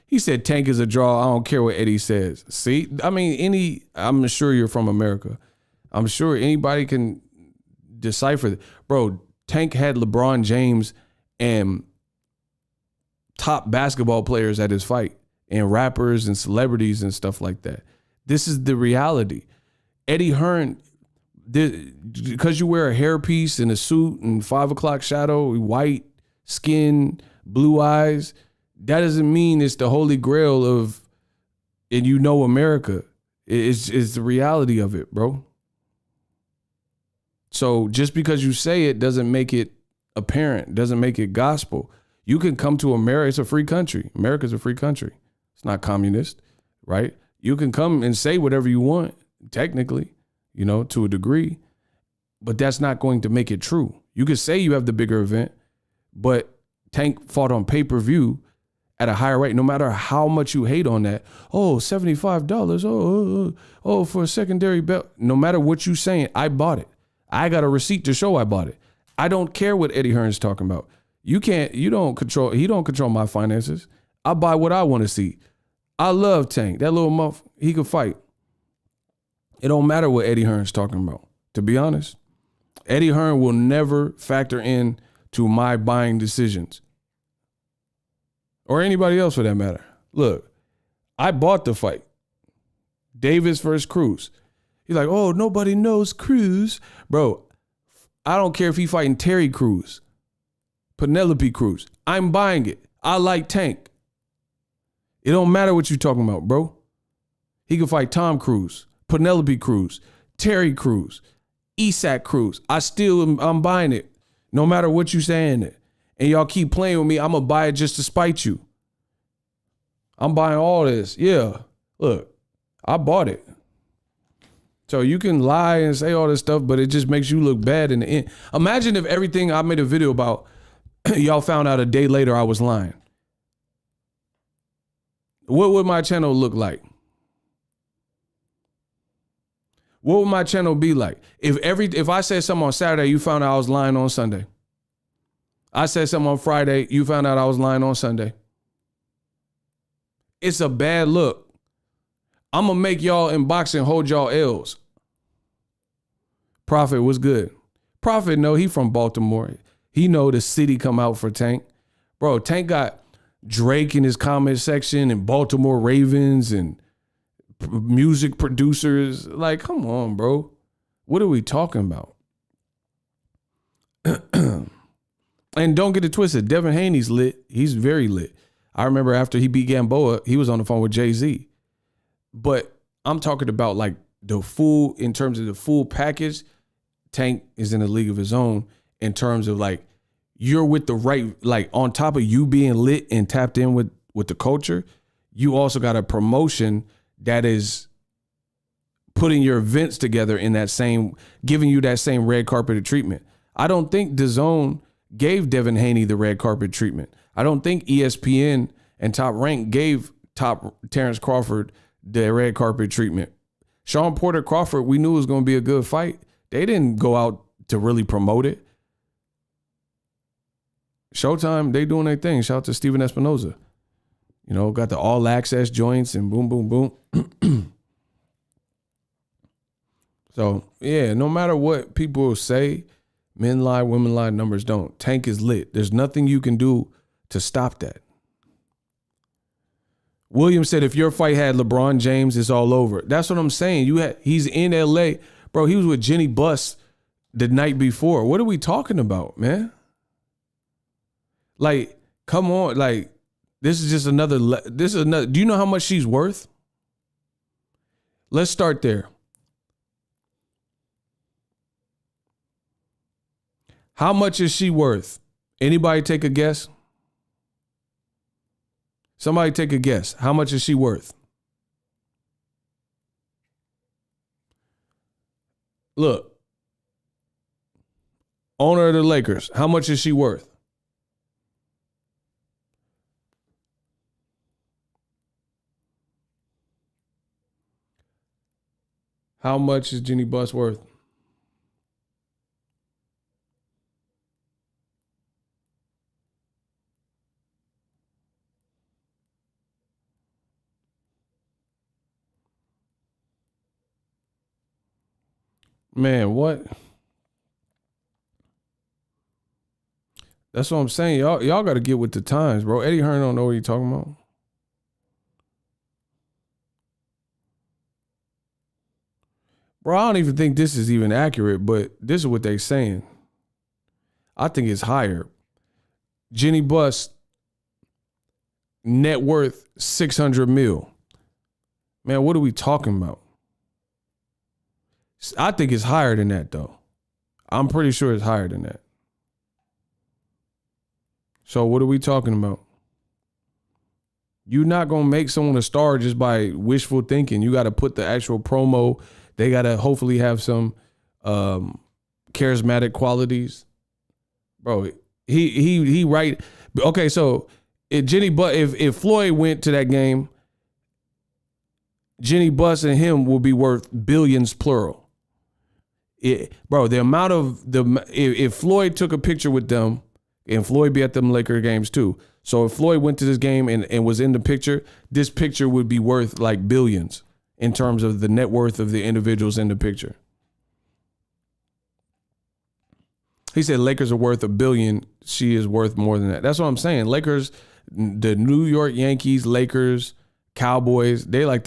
Speaker 1: He said Tank is a draw. I don't care what Eddie says. See, I mean, I'm sure you're from America. I'm sure anybody can decipher that. Bro, Tank had LeBron James and top basketball players at his fight, and rappers and celebrities and stuff like that. This is the reality. Eddie Hearn, because you wear a hairpiece and a suit and 5 o'clock shadow, white skin, blue eyes, that doesn't mean it's the holy grail of, and you know America. It's the reality of it, bro. So just because you say it doesn't make it apparent, doesn't make it gospel. You can come to America. It's a free country. America's a free country. It's not communist, right? You can come and say whatever you want, technically, to a degree, but that's not going to make it true. You could say you have the bigger event, but Tank fought on pay-per-view at a higher rate, no matter how much you hate on that. Oh, $75. Oh, for a secondary belt. No matter what you saying, I bought it. I got a receipt to show I bought it. I don't care what Eddie Hearn's talking about. He don't control my finances. I buy what I want to see. I love Tank. That little muff, he could fight. It don't matter what Eddie Hearn's talking about. To be honest, Eddie Hearn will never factor in to my buying decisions. Or anybody else for that matter. Look, I bought the fight. Davis versus Cruz. He's like, oh, nobody knows Cruz. Bro, I don't care if he fighting Terry Crews, Penelope Cruz. I'm buying it. I like Tank. It don't matter what you talking about, bro. He can fight Tom Cruise, Penelope Cruz, Terry Crews, Isak Cruz. I'm buying it. No matter what you saying it. And y'all keep playing with me, I'm going to buy it just to spite you. I'm buying all this. Yeah. Look, I bought it. So you can lie and say all this stuff, but it just makes you look bad in the end. Imagine if everything I made a video about, y'all found out a day later I was lying. What would my channel look like? What would my channel be like? If I said something on Saturday, you found out I was lying on Sunday. I said something on Friday, you found out I was lying on Sunday. It's a bad look. I'm going to make y'all in boxing hold y'all L's. Prophet was good. Prophet, no, he from Baltimore. He know the city come out for Tank. Bro, Tank got Drake in his comment section and Baltimore Ravens and music producers. Like, come on, bro. What are we talking about? And don't get it twisted. Devin Haney's lit. He's very lit. I remember after he beat Gamboa, he was on the phone with Jay-Z. But I'm talking about like in terms of the full package, Tank is in a league of his own in terms of like, you're with the right, like on top of you being lit and tapped in with the culture, you also got a promotion that is putting your events together in that same, giving you that same red carpeted treatment. I don't think DAZN gave Devin Haney the red carpet treatment. I don't think ESPN and Top Rank gave Terrence Crawford the red carpet treatment. Sean Porter Crawford, we knew it was going to be a good fight. They didn't go out to really promote it. Showtime, they doing their thing. Shout out to Steven Espinoza. Got the all access joints and boom, boom, boom. So, yeah, no matter what people say, men lie, women lie, numbers don't. Tank is lit. There's nothing you can do to stop that. Williams said, if your fight had LeBron James, it's all over. That's what I'm saying. He's in LA. Bro, he was with Jenny Buss the night before. What are we talking about, man? Like, come on. Like, this is just another. Do you know how much she's worth? Let's start there. How much is she worth? Anybody take a guess? Somebody take a guess. How much is she worth? Look. Owner of the Lakers. How much is she worth? How much is Jenny Buss worth? Man, what? That's what I'm saying. Y'all got to get with the times, bro. Eddie Hearn don't know what you're talking about. Bro, I don't even think this is even accurate, but this is what they saying. I think it's higher. Jenny Buss, net worth 600 mil. Man, what are we talking about? I think it's higher than that, though. I'm pretty sure it's higher than that. So what are we talking about? You're not going to make someone a star just by wishful thinking. You got to put the actual promo. They got to hopefully have some charismatic qualities. Bro, he right. Okay, so if Floyd went to that game, Jenny Buss and him will be worth billions plural. Bro, the amount of if Floyd took a picture with them, and Floyd be at them Laker games too. So if Floyd went to this game and was in the picture, this picture would be worth like billions in terms of the net worth of the individuals in the picture. He said Lakers are worth $1 billion. She is worth more than that. That's what I'm saying. Lakers, the New York Yankees, Lakers, Cowboys, they like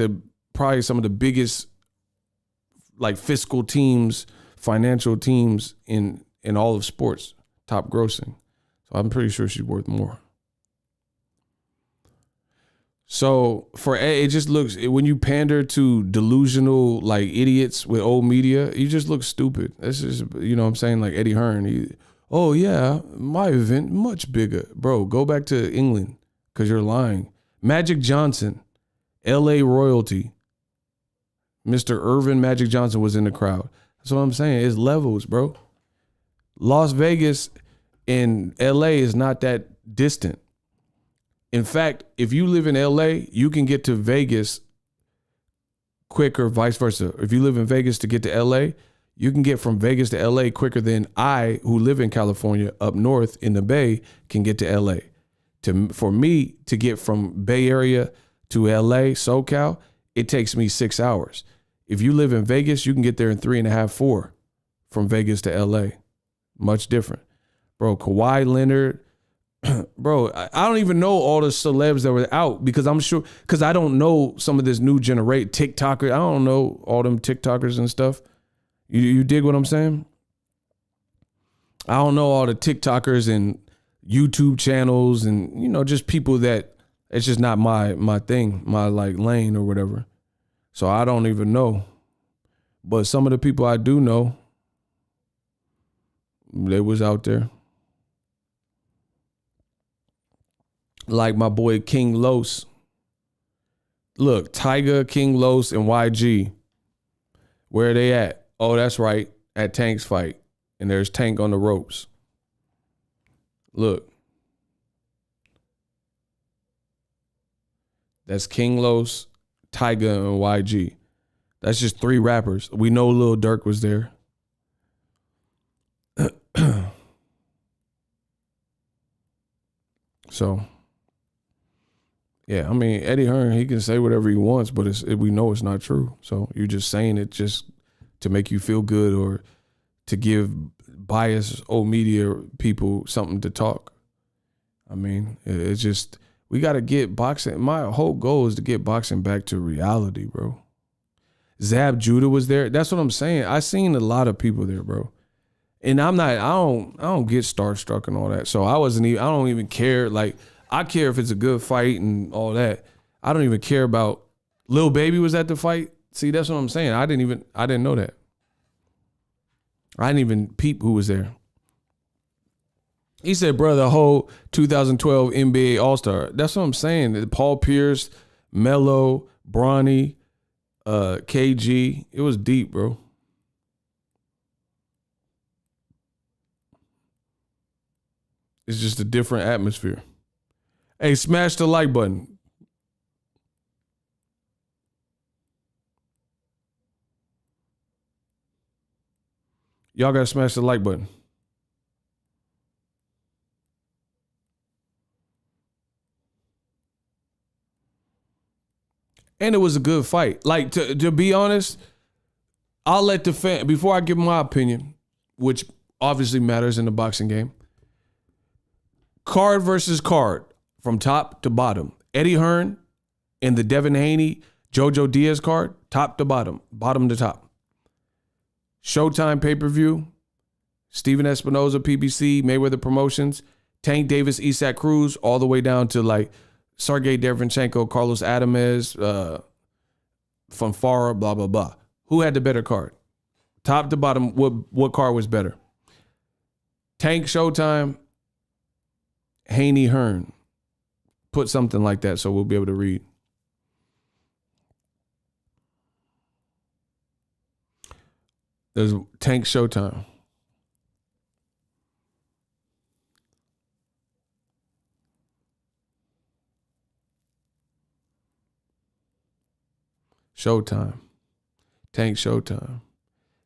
Speaker 1: probably some of the biggest like fiscal teams, financial teams in all of sports, top grossing. So I'm pretty sure she's worth more. So it just looks, when you pander to delusional like idiots with old media, you just look stupid. This is, you know what I'm saying? Like Eddie Hearn. Oh yeah, my event much bigger. Bro, go back to England because you're lying. Magic Johnson, LA royalty. Mr. Irvin Magic Johnson was in the crowd. That's what I'm saying. It's levels, bro. Las Vegas and LA is not that distant. In fact, if you live in LA, you can get to Vegas quicker, vice versa. If you live in Vegas to get to LA, you can get from Vegas to LA quicker than I, who live in California, up north in the Bay, can get to LA. For me to get from Bay Area to LA, SoCal, it takes me 6 hours. If you live in Vegas, you can get there in 3.5, 4 from Vegas to LA. Much different. Bro, Kawhi Leonard, bro, I don't even know all the celebs that were out because I'm sure, because I don't know some of this new generation TikToker. I don't know all them TikTokers and stuff. You dig what I'm saying? I don't know all the TikTokers and YouTube channels and, you know, just people that it's just not my thing, my like lane or whatever. So I don't even know. But some of the people I do know, they was out there. Like my boy King Los. Look, Tyga, King Los, and YG. Where are they at? Oh, that's right. At Tank's fight. And there's Tank on the ropes. Look. That's King Los, Tyga, and YG. That's just 3 rappers. We know Lil Durk was there. So, yeah, I mean, Eddie Hearn, he can say whatever he wants, but we know it's not true. So you're just saying it just to make you feel good or to give biased old media people something to talk. I mean, it's just, we got to get boxing. My whole goal is to get boxing back to reality, bro. Zab Judah was there. That's what I'm saying. I seen a lot of people there, bro. And I don't get starstruck and all that. So I don't even care. Like, I care if it's a good fight and all that. I don't even care about Lil Baby was at the fight. See, that's what I'm saying. I didn't know that. I didn't even peep who was there. He said, bro, the whole 2012 NBA All-Star. That's what I'm saying. Paul Pierce, Melo, Bronny, KG. It was deep, bro. It's just a different atmosphere. Hey, smash the like button. Y'all got to smash the like button. And it was a good fight. Like, to be honest, I'll let the fan, before I give my opinion, which obviously matters in the boxing game, card versus card, from top to bottom. Eddie Hearn and the Devin Haney, JoJo Diaz card, top to bottom, bottom to top. Showtime pay-per-view, Steven Espinoza, PBC, Mayweather Promotions, Tank Davis, Isaac Cruz, all the way down to like Sergey Derevyanchenko, Carlos Adames, Fanfara, blah, blah, blah. Who had the better card? Top to bottom, what card was better? Tank Showtime, Haney Hearn. Put something like that so we'll be able to read. There's Tank Showtime. Showtime. Tank Showtime.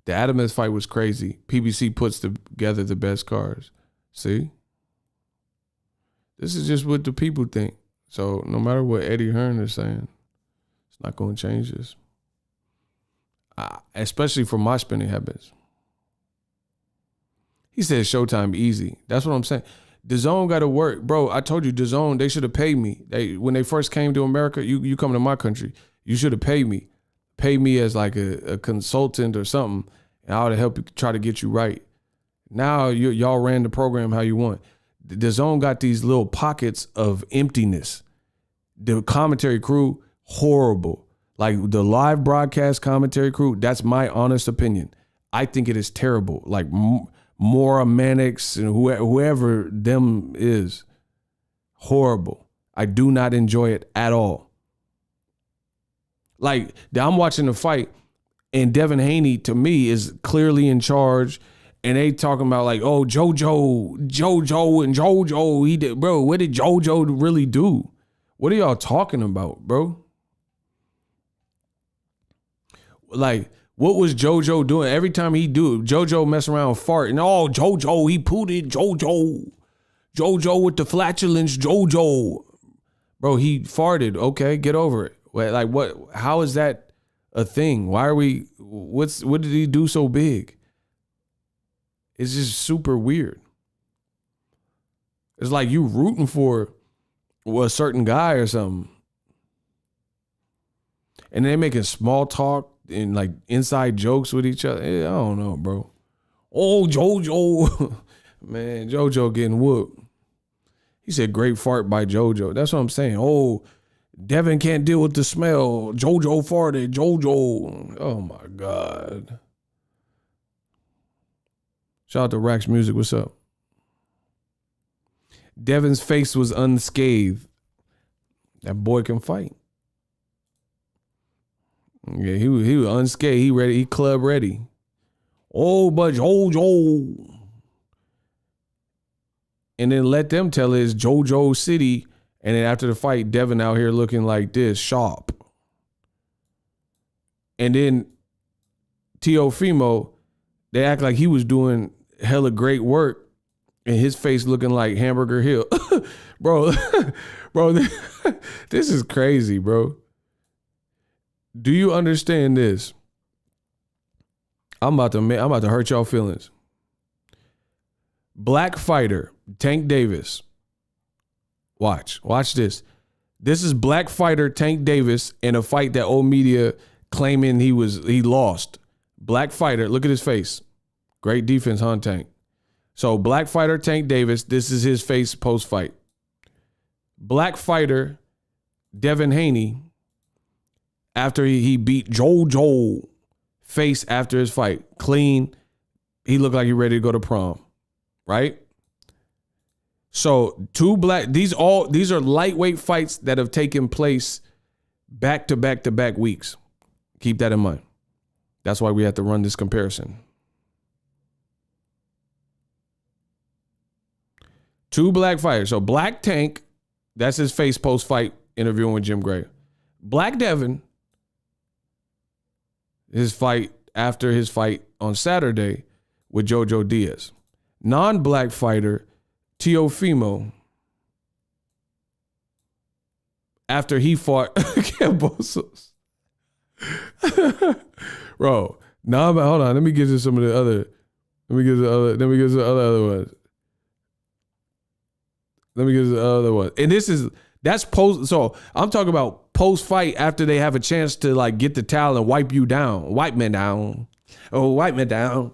Speaker 1: The Adames fight was crazy. PBC puts together the best cards. See? This is just what the people think. So no matter what Eddie Hearn is saying, it's not going to change this. Especially for my spending habits. He said Showtime easy. That's what I'm saying. DAZN got to work. Bro, I told you DAZN, they should have paid me. When they first came to America, you come to my country, you should have paid me. Pay me as like a consultant or something, and I would help you try to get you right. Now y'all ran the program how you want. The DAZN got these little pockets of emptiness. The commentary crew, horrible. Like the live broadcast commentary crew, that's my honest opinion. I think it is terrible. Like Maura Mannix and whoever them is, horrible. I do not enjoy it at all. Like, I'm watching the fight, and Devin Haney, to me, is clearly in charge, and they talking about, like, oh, JoJo, and JoJo, he did. Bro, what did JoJo really do? What are y'all talking about, bro? Like, what was JoJo doing? Every time he do it, JoJo mess around farting. Oh, JoJo, he pooted, JoJo with the flatulence, JoJo. Bro, he farted. Okay, get over it. Like what? How is that a thing? Why are we? What did he do so big? It's just super weird. It's like you rooting for a certain guy or something, and they're making small talk and like inside jokes with each other. I don't know, bro. Oh, JoJo, man, JoJo getting whooped. He said, "Great fart by JoJo." That's what I'm saying. Oh. Devin can't deal with the smell. JoJo farted. JoJo. Oh, my God. Shout out to Rax Music. What's up? Devin's face was unscathed. That boy can fight. Yeah, he was unscathed. He ready. He club ready. Oh, but JoJo. And then let them tell it it's JoJo City. And then after the fight, Devin out here looking like this, sharp. And then Teofimo, they act like he was doing hella great work, and his face looking like Hamburger Hill. bro, this is crazy, bro. Do you understand this? I'm about to hurt y'all feelings. Black fighter, Tank Davis. Watch this. This is black fighter Tank Davis in a fight that old media claiming he lost. Black fighter, look at his face. Great defense, huh, Tank? So black fighter Tank Davis, this is his face post-fight. Black fighter Devin Haney, after he beat JoJo, face after his fight. Clean. He looked like he ready to go to prom. Right? So these are lightweight fights that have taken place back to back weeks. Keep that in mind. That's why we have to run this comparison. Two black fighters. So Black Tank, that's his face post-fight interviewing with Jim Gray. Black Devin, his fight after his fight on Saturday with Jojo Diaz. Non-black fighter, Teofimo, after he fought Cambosos. Bro, hold on. Let me get to some of the other. Let me get to the other ones. And that's post. So I'm talking about post fight after they have a chance to like get the towel and wipe me down. Oh, wipe me down.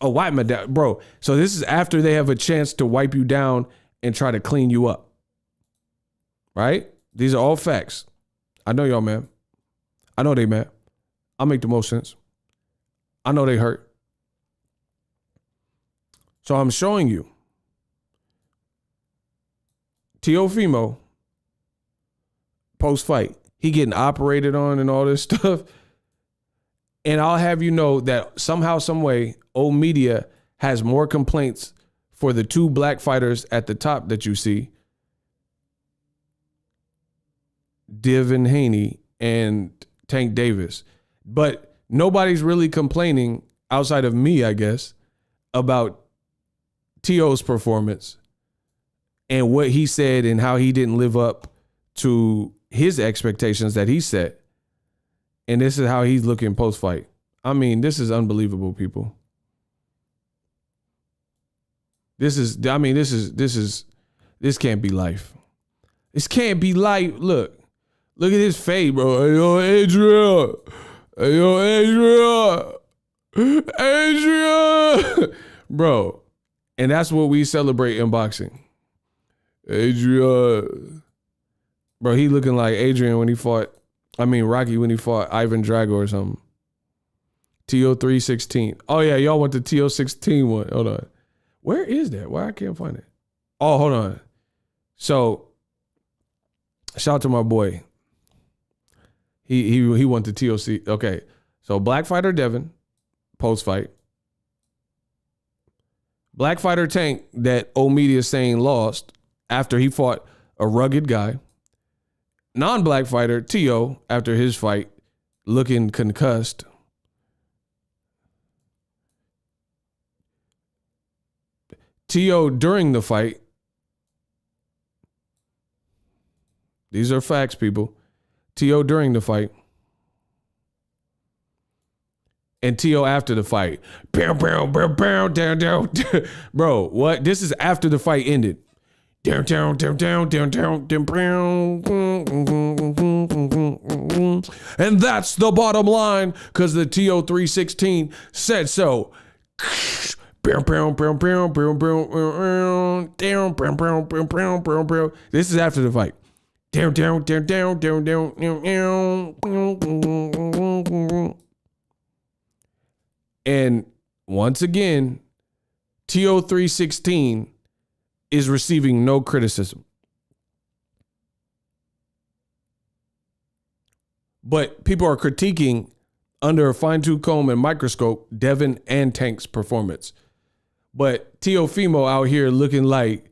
Speaker 1: Oh, wipe me down. Bro, so this is after they have a chance to wipe you down and try to clean you up. Right? These are all facts. I know y'all mad. I know they mad. I'll make the most sense. I know they hurt. So I'm showing you Teofimo post-fight. He getting operated on and all this stuff. And I'll have you know that somehow, some way, old media has more complaints for the two black fighters at the top that you see, Devin Haney and Tank Davis. But nobody's really complaining outside of me, I guess, about T.O.'s performance and what he said and how he didn't live up to his expectations that he set. And this is how he's looking post-fight. I mean, this is unbelievable, people. This can't be life. This can't be life. Look at his fade, bro. Hey, yo, Adrian. Hey, yo, Adrian. Bro. And that's what we celebrate in boxing. Adrian. Bro, he looking like Adrian when he fought, Rocky when he fought Ivan Drago or something. TO 316. Oh, yeah, y'all want the TO 16 one. Hold on. Where is that? Why I can't find it? Oh, hold on. So, shout out to my boy. He went to TOC. Okay. So, Black Fighter Devin, post-fight. Black Fighter Tank that old media is saying lost after he fought a rugged guy. Non-black fighter T.O. after his fight looking concussed. T.O. during the fight. These are facts, people. T.O. during the fight. And T.O. after the fight. Bow, bow, bow, bow, down, down. Bro, what? This is after the fight ended. Down, down, down, down, down, down, down, down. And that's the bottom line, because the TO 316 said so. This is after the fight. Down, down, down, down, down, down, down. And once again, TO 316 is receiving no criticism. But people are critiquing under a fine-tooth comb and microscope Devin and Tank's performance. But Teofimo out here looking like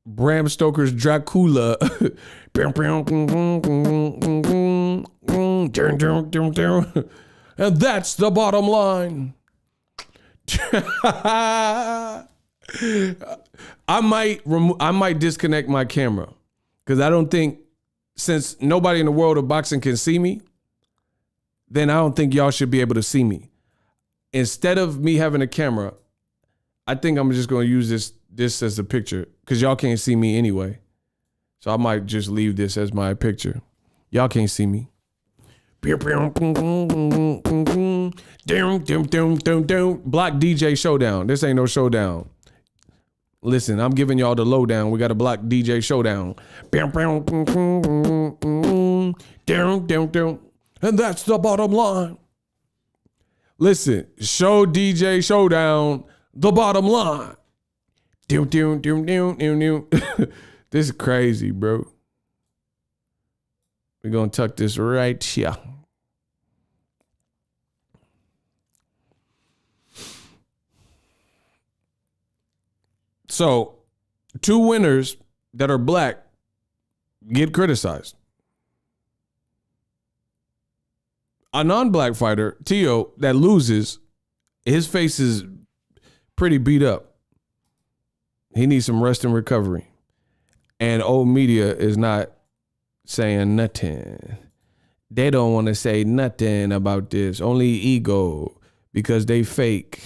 Speaker 1: Bram Stoker's Dracula. And that's the bottom line. I might disconnect my camera because I don't think, since nobody in the world of boxing can see me, then I don't think y'all should be able to see me. Instead of me having a camera, I think I'm just going to use this as a picture because y'all can't see me anyway. So I might just leave this as my picture. Y'all can't see me. Block DJ showdown. This ain't no showdown. Listen, I'm giving y'all the lowdown. We got a block DJ showdown. And that's the bottom line. Listen, show DJ showdown, the bottom line. This is crazy, bro. We're going to tuck this right here. So, two winners that are black get criticized. A non-black fighter, T.O., that loses, his face is pretty beat up. He needs some rest and recovery. And old media is not saying nothing. They don't want to say nothing about this. Only ego, because they fake.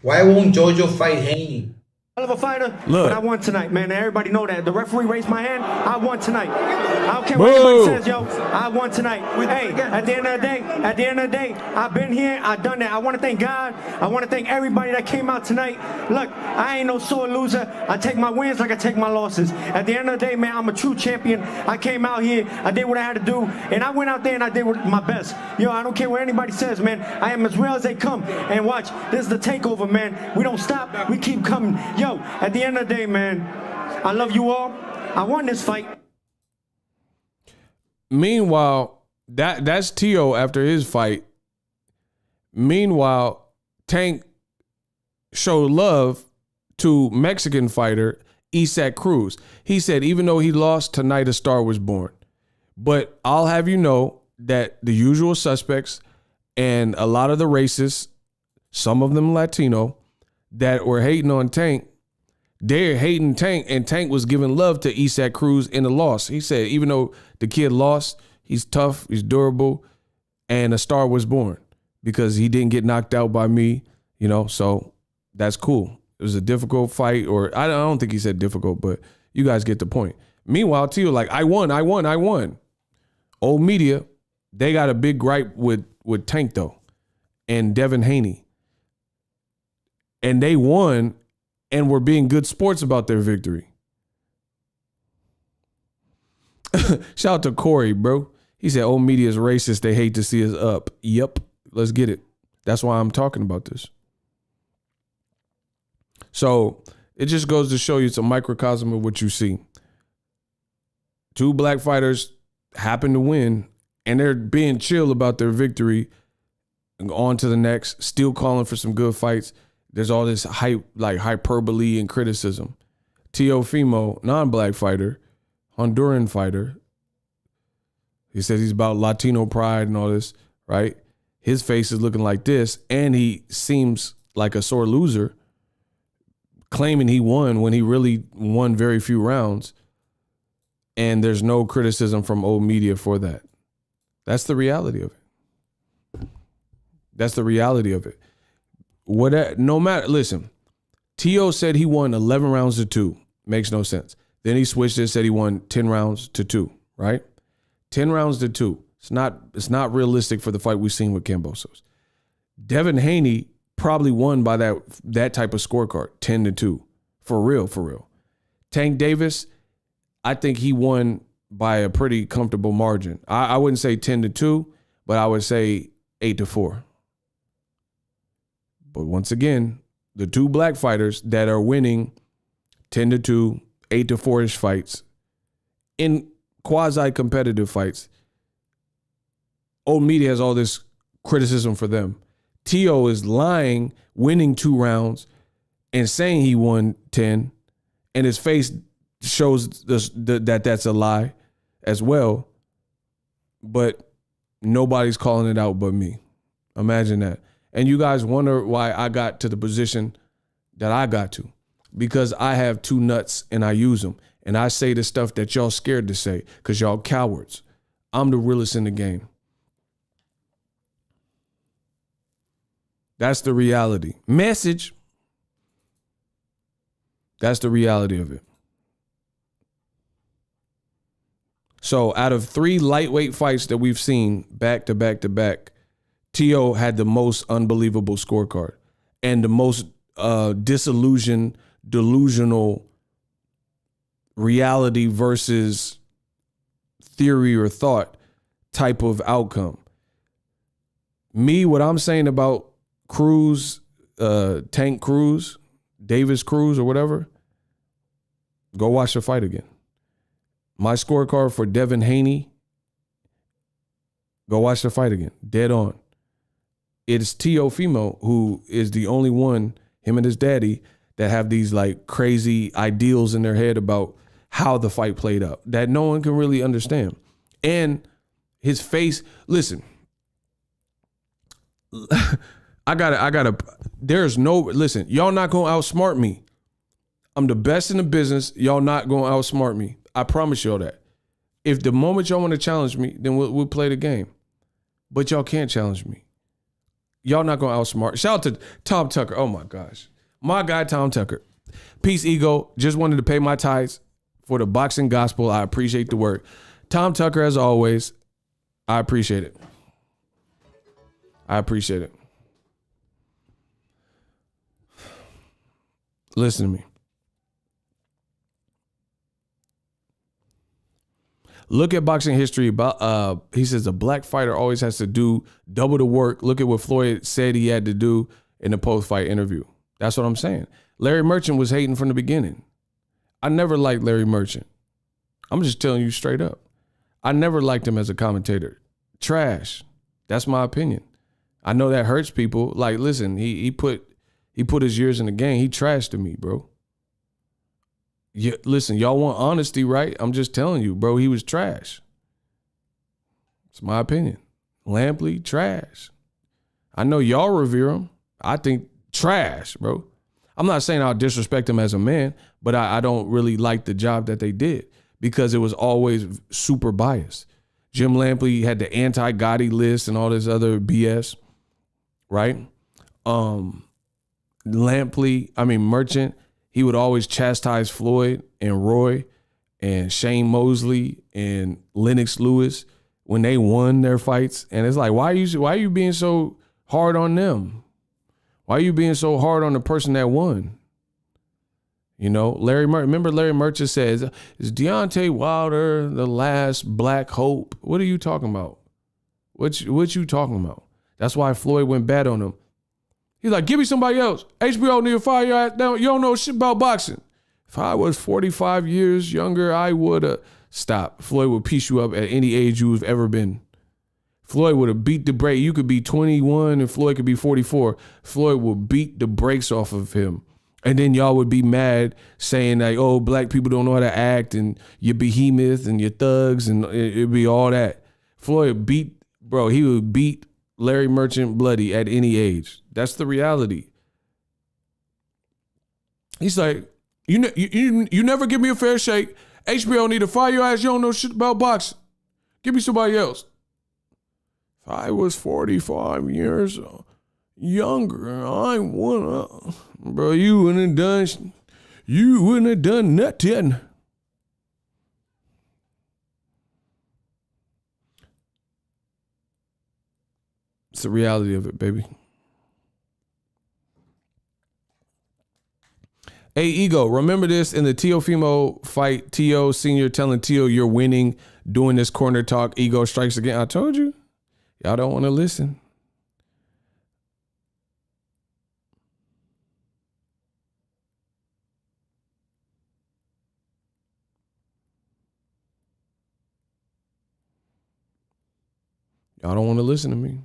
Speaker 2: Why won't Jojo fight Haney? Of a fighter, but I won tonight, man. Everybody know that. The referee raised my hand. I won tonight. I don't care what anybody says, yo. I won tonight. Hey, at the end of the day, I've been here. I've done that. I want to thank God. I want to thank everybody that came out tonight. Look, I ain't no sore loser. I take my wins like I take my losses. At the end of the day, man, I'm a true champion. I came out here. I did what I had to do, and I went out there and I did my best. Yo, I don't care what anybody says, man. I am as real as they come. And watch, this is the takeover, man. We don't stop. We keep coming. Yo, at the end of the day, man, I love you all. I won this fight.
Speaker 1: Meanwhile, that's Tio after his fight. Meanwhile, Tank showed love to Mexican fighter Isaac Cruz. He said, even though he lost, tonight a star was born. But I'll have you know that the usual suspects and a lot of the racists, some of them Latino, that were hating on Tank, they're hating Tank, and Tank was giving love to Isaac Cruz in the loss. He said, even though the kid lost, he's tough, he's durable, and a star was born because he didn't get knocked out by me, you know, so that's cool. It was a difficult fight, or I don't think he said difficult, but you guys get the point. Meanwhile, Tio, like, I won. Old media, they got a big gripe with Tank, though, and Devin Haney. And they won and were being good sports about their victory. Shout out to Corey, bro. He said, old media is racist. They hate to see us up. Yep. Let's get it. That's why I'm talking about this. So it just goes to show you it's a microcosm of what you see. Two black fighters happen to win, and they're being chill about their victory. And on to the next, still calling for some good fights. There's all this hype, like hyperbole and criticism. Teofimo, non-black fighter, Honduran fighter. He says he's about Latino pride and all this, right? His face is looking like this, and he seems like a sore loser, claiming he won when he really won very few rounds. And there's no criticism from old media for that. That's the reality of it. That's the reality of it. No matter, listen, Tio said he won 11 rounds to 2. Makes no sense. Then he switched it and said he won 10 rounds to 2, right? 10 rounds to 2. It's not realistic for the fight we've seen with Kambosos. Devin Haney probably won by that type of scorecard, 10 to 2. For real. Tank Davis, I think he won by a pretty comfortable margin. I wouldn't say 10 to 2, but I would say 8 to 4. But once again, the two black fighters that are winning 10 to 2, 8 to 4-ish fights in quasi-competitive fights, old media has all this criticism for them. Tio is lying, winning 2 rounds and saying he won 10, and his face shows that that's a lie as well. But nobody's calling it out but me. Imagine that. And you guys wonder why I got to the position that I got to. Because I have 2 nuts and I use them. And I say the stuff that y'all scared to say because y'all cowards. I'm the realest in the game. That's the reality. Message. That's the reality of it. So out of 3 lightweight fights that we've seen back to back to back, Tio had the most unbelievable scorecard and the most disillusioned, delusional reality versus theory or thought type of outcome. Me, what I'm saying about Cruz, Tank Cruz, Davis Cruz or whatever, go watch the fight again. My scorecard for Devin Haney, go watch the fight again. Dead on. It's Teofimo who is the only one, him and his daddy, that have these like crazy ideals in their head about how the fight played out that no one can really understand. And his face, listen, listen, y'all not going to outsmart me. I'm the best in the business. Y'all not going to outsmart me. I promise y'all that. If the moment y'all want to challenge me, then we'll play the game. But y'all can't challenge me. Y'all not going to outsmart. Shout out to Tom Tucker. Oh my gosh. My guy, Tom Tucker. Peace, Ego. Just wanted to pay my tithes for the boxing gospel. I appreciate the work. Tom Tucker, as always, I appreciate it. I appreciate it. Listen to me. Look at boxing history. He says a black fighter always has to do double the work. Look at what Floyd said he had to do in the post-fight interview. That's what I'm saying. Larry Merchant was hating from the beginning. I never liked Larry Merchant. I'm just telling you straight up. I never liked him as a commentator. Trash. That's my opinion. I know that hurts people. Like, listen, he put his years in the game. He trashed to me, bro. Yeah, listen, y'all want honesty, right? I'm just telling you, bro, he was trash. It's my opinion. Lampley, trash. I know y'all revere him. I think trash, bro. I'm not saying I'll disrespect him as a man, but I don't really like the job that they did because it was always super biased. Jim Lampley had the anti-Gotti list and all this other BS, right? Merchant, he would always chastise Floyd and Roy and Shane Mosley and Lennox Lewis when they won their fights. And it's like, why are you being so hard on them? Why are you being so hard on the person that won? You know, remember Larry Merchant says, is Deontay Wilder the last black hope? What are you talking about? What you talking about? That's why Floyd went bad on him. He's like, give me somebody else. HBO need to fire your ass down. You don't know shit about boxing. If I was 45 years younger, I would have stopped. Floyd would piece you up at any age you've ever been. Floyd would have beat the brake. You could be 21 and Floyd could be 44. Floyd would beat the brakes off of him. And then y'all would be mad saying like, oh, black people don't know how to act and you're behemoth and you're thugs and it'd be all that. Floyd he would beat Larry Merchant bloody at any age. That's the reality. He's like, you never give me a fair shake. HBO need to fire your ass. You don't know shit about boxing. Give me somebody else. If I was 45 years younger, I would, bro. You wouldn't have done nothing. It's the reality of it, baby. Hey, Ego, remember this in the Teofimo fight, Teo Sr. telling Teo you're winning, doing this corner talk, Ego strikes again. I told you. Y'all don't want to listen. Y'all don't want to listen to me.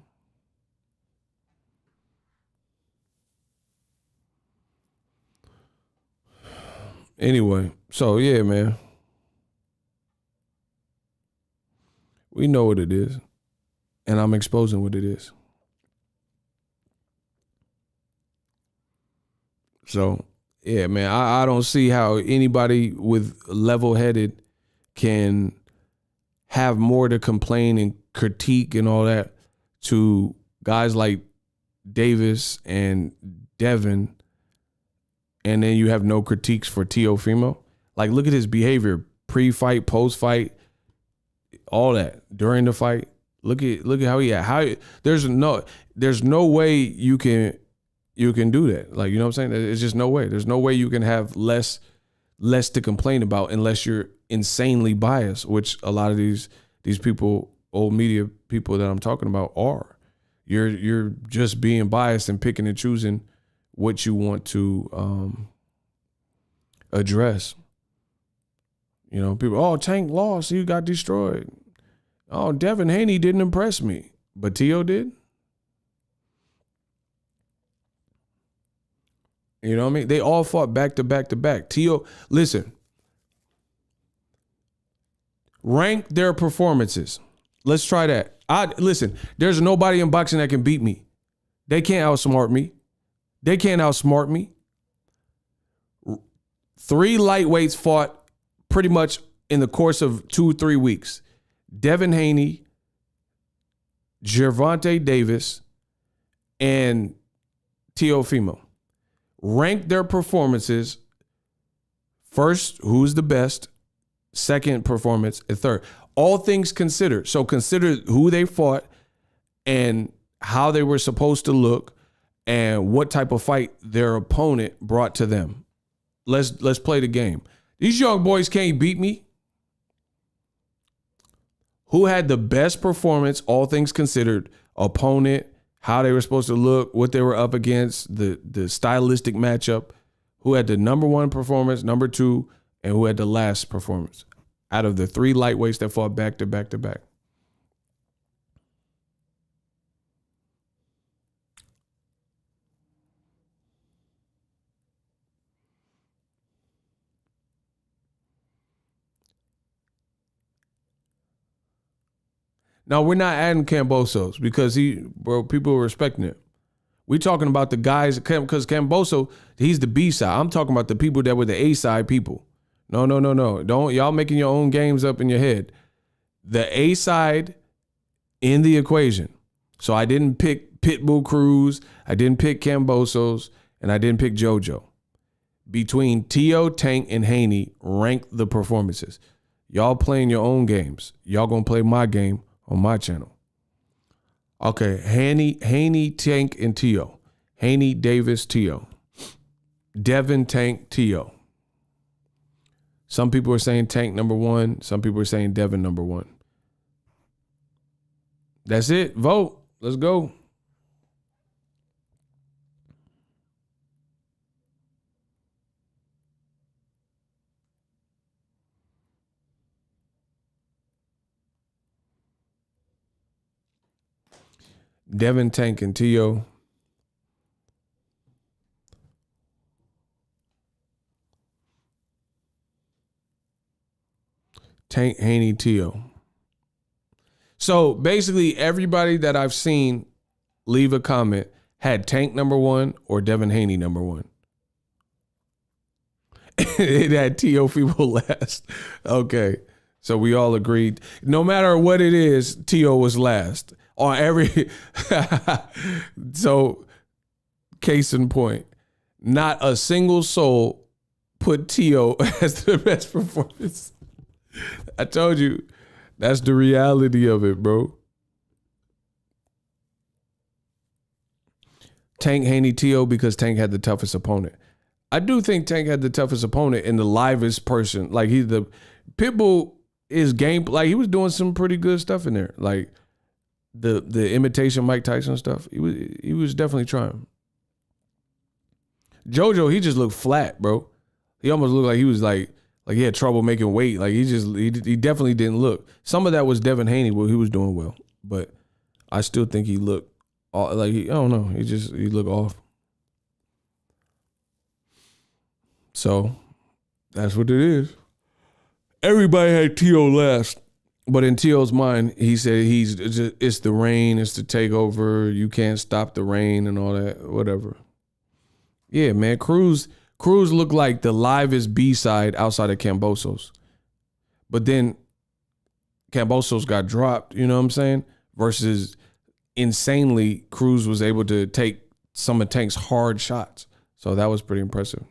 Speaker 1: Anyway, so yeah, man. We know what it is. And I'm exposing what it is. So, yeah, man, I don't see how anybody with level-headed can have more to complain and critique and all that to guys like Davis and Devin, and then you have no critiques for Teofimo. Like, look at his behavior, pre-fight, post-fight, all that, during the fight. Look at how he act. There's no way you can do that. Like, you know what I'm saying? There's just no way. There's no way you can have less to complain about unless you're insanely biased, which a lot of these people, old media people that I'm talking about are. You're just being biased and picking and choosing what you want to address. You know, people, oh, Tank lost, he got destroyed. Oh, Devin Haney didn't impress me, but Teo did. You know what I mean? They all fought back to back to back. Teo, listen, rank their performances. Let's try that. Listen, there's nobody in boxing that can beat me. They can't outsmart me. They can't outsmart me. 3 lightweights fought pretty much in the course of 2-3 weeks. Devin Haney, Gervonta Davis, and Teofimo. Rank their performances First, who's the best? Second, performance. And third, all things considered. So consider who they fought and how they were supposed to look and what type of fight their opponent brought to them. Let's play the game. These young boys can't beat me. Who had the best performance, all things considered, opponent, how they were supposed to look, what they were up against, the stylistic matchup, who had the number one performance, number two, and who had the last performance out of the three lightweights that fought back to back to back. Now, we're not adding Kambosos because people are respecting it. We talking about the guys, because Kamboso, he's the B side. I'm talking about the people that were the A side people. No. Don't y'all making your own games up in your head. The A side in the equation. So I didn't pick Pitbull Cruz, I didn't pick Kambosos, and I didn't pick JoJo. Between Tio, Tank, and Haney, rank the performances. Y'all playing your own games. Y'all gonna play my game on my channel. Okay, Haney, Tank, and Tio. Haney, Davis, Tio. Devin, Tank, Tio. Some people are saying Tank number one. Some people are saying Devin number one. That's it. Vote. Let's go. Devin, Tank, and Tio. Tank, Haney, Tio. So basically everybody that I've seen leave a comment had Tank number one or Devin Haney number one. It had Tio people last. Okay. So we all agreed. No matter what it is, Tio was last. On every so case in point, not a single soul put Tio as the best performance. I told you, that's the reality of it, bro. Tank, Haney, Tio, because Tank had the toughest opponent. I do think Tank had the toughest opponent and the livest person. Like he's the Pitbull is game. Like he was doing some pretty good stuff in there. Like the imitation Mike Tyson stuff. He was definitely trying. JoJo, he just looked flat, bro. He almost looked like he was like he had trouble making weight. Like he definitely didn't look. Some of that was Devin Haney, where he was doing well, but I still think he looked like I don't know. He looked off. So that's what it is. Everybody had Tio last. But in Tio's mind, he said it's the rain, it's the takeover, you can't stop the rain and all that, whatever. Yeah, man, Cruz looked like the livest B-side outside of Kambosos. But then Kambosos got dropped, you know what I'm saying? Versus insanely, Cruz was able to take some of Tank's hard shots. So that was pretty impressive.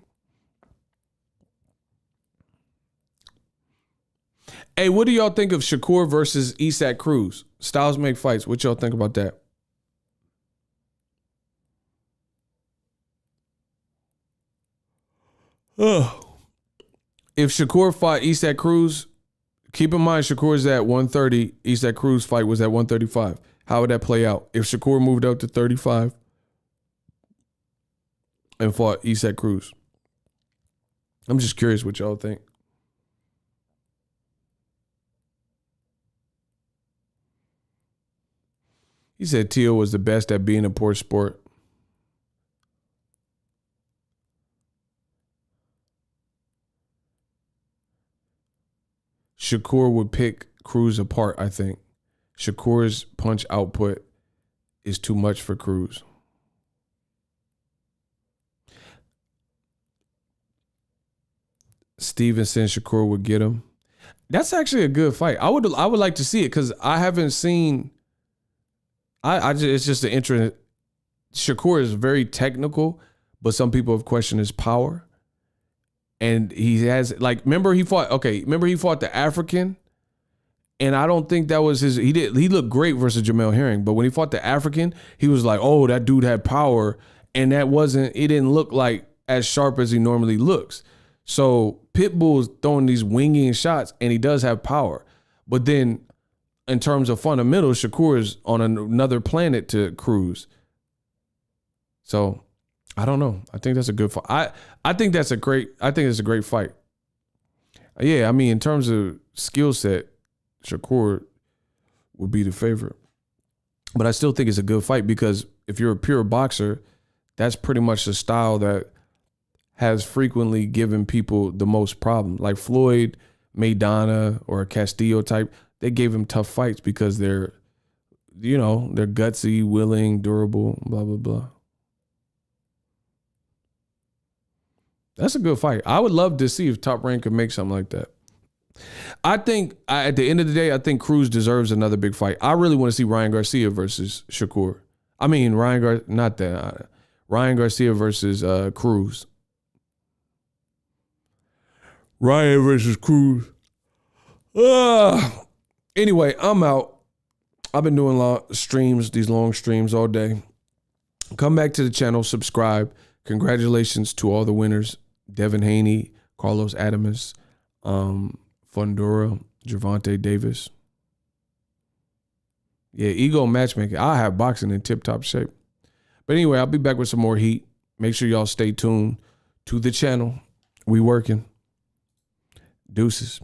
Speaker 1: Hey, what do y'all think of Shakur versus Isaac Cruz? Styles make fights. What y'all think about that? If Shakur fought Isaac Cruz, keep in mind Shakur's at 130. Isaac Cruz fight was at 135. How would that play out? If Shakur moved up to 35 and fought Isaac Cruz. I'm just curious what y'all think. He said Tio was the best at being a poor sport. Shakur would pick Cruz apart, I think. Shakur's punch output is too much for Cruz. Stevenson, Shakur would get him. That's actually a good fight. I would like to see it because I haven't seen. It's just an interest. Shakur is very technical, but some people have questioned his power. And he has remember he fought the African, and I don't think that was he looked great versus Jamel Herring, but when he fought the African, he was like, oh, that dude had power, and it didn't look like as sharp as he normally looks. So Pitbull's throwing these winging shots, and he does have power. But then in terms of fundamentals, Shakur is on another planet to Cruz. So I don't know. I think that's a good fight. I think it's a great fight. Yeah, I mean, in terms of skill set, Shakur would be the favorite. But I still think it's a good fight because if you're a pure boxer, that's pretty much the style that has frequently given people the most problems. Like Floyd, Maidana, or a Castillo type, they gave him tough fights because they're gutsy, willing, durable, blah, blah, blah. That's a good fight. I would love to see if Top Rank could make something like that. I think at the end of the day, I think Cruz deserves another big fight. I really want to see Ryan Garcia versus Shakur. I mean, Ryan Garcia versus Cruz. Ryan versus Cruz. Anyway, I'm out. I've been doing these long streams all day. Come back to the channel, subscribe. Congratulations to all the winners. Devin Haney, Carlos Adames, Fundora, Gervonta Davis. Yeah, ego matchmaking. I have boxing in tip-top shape. But anyway, I'll be back with some more heat. Make sure y'all stay tuned to the channel. We working. Deuces.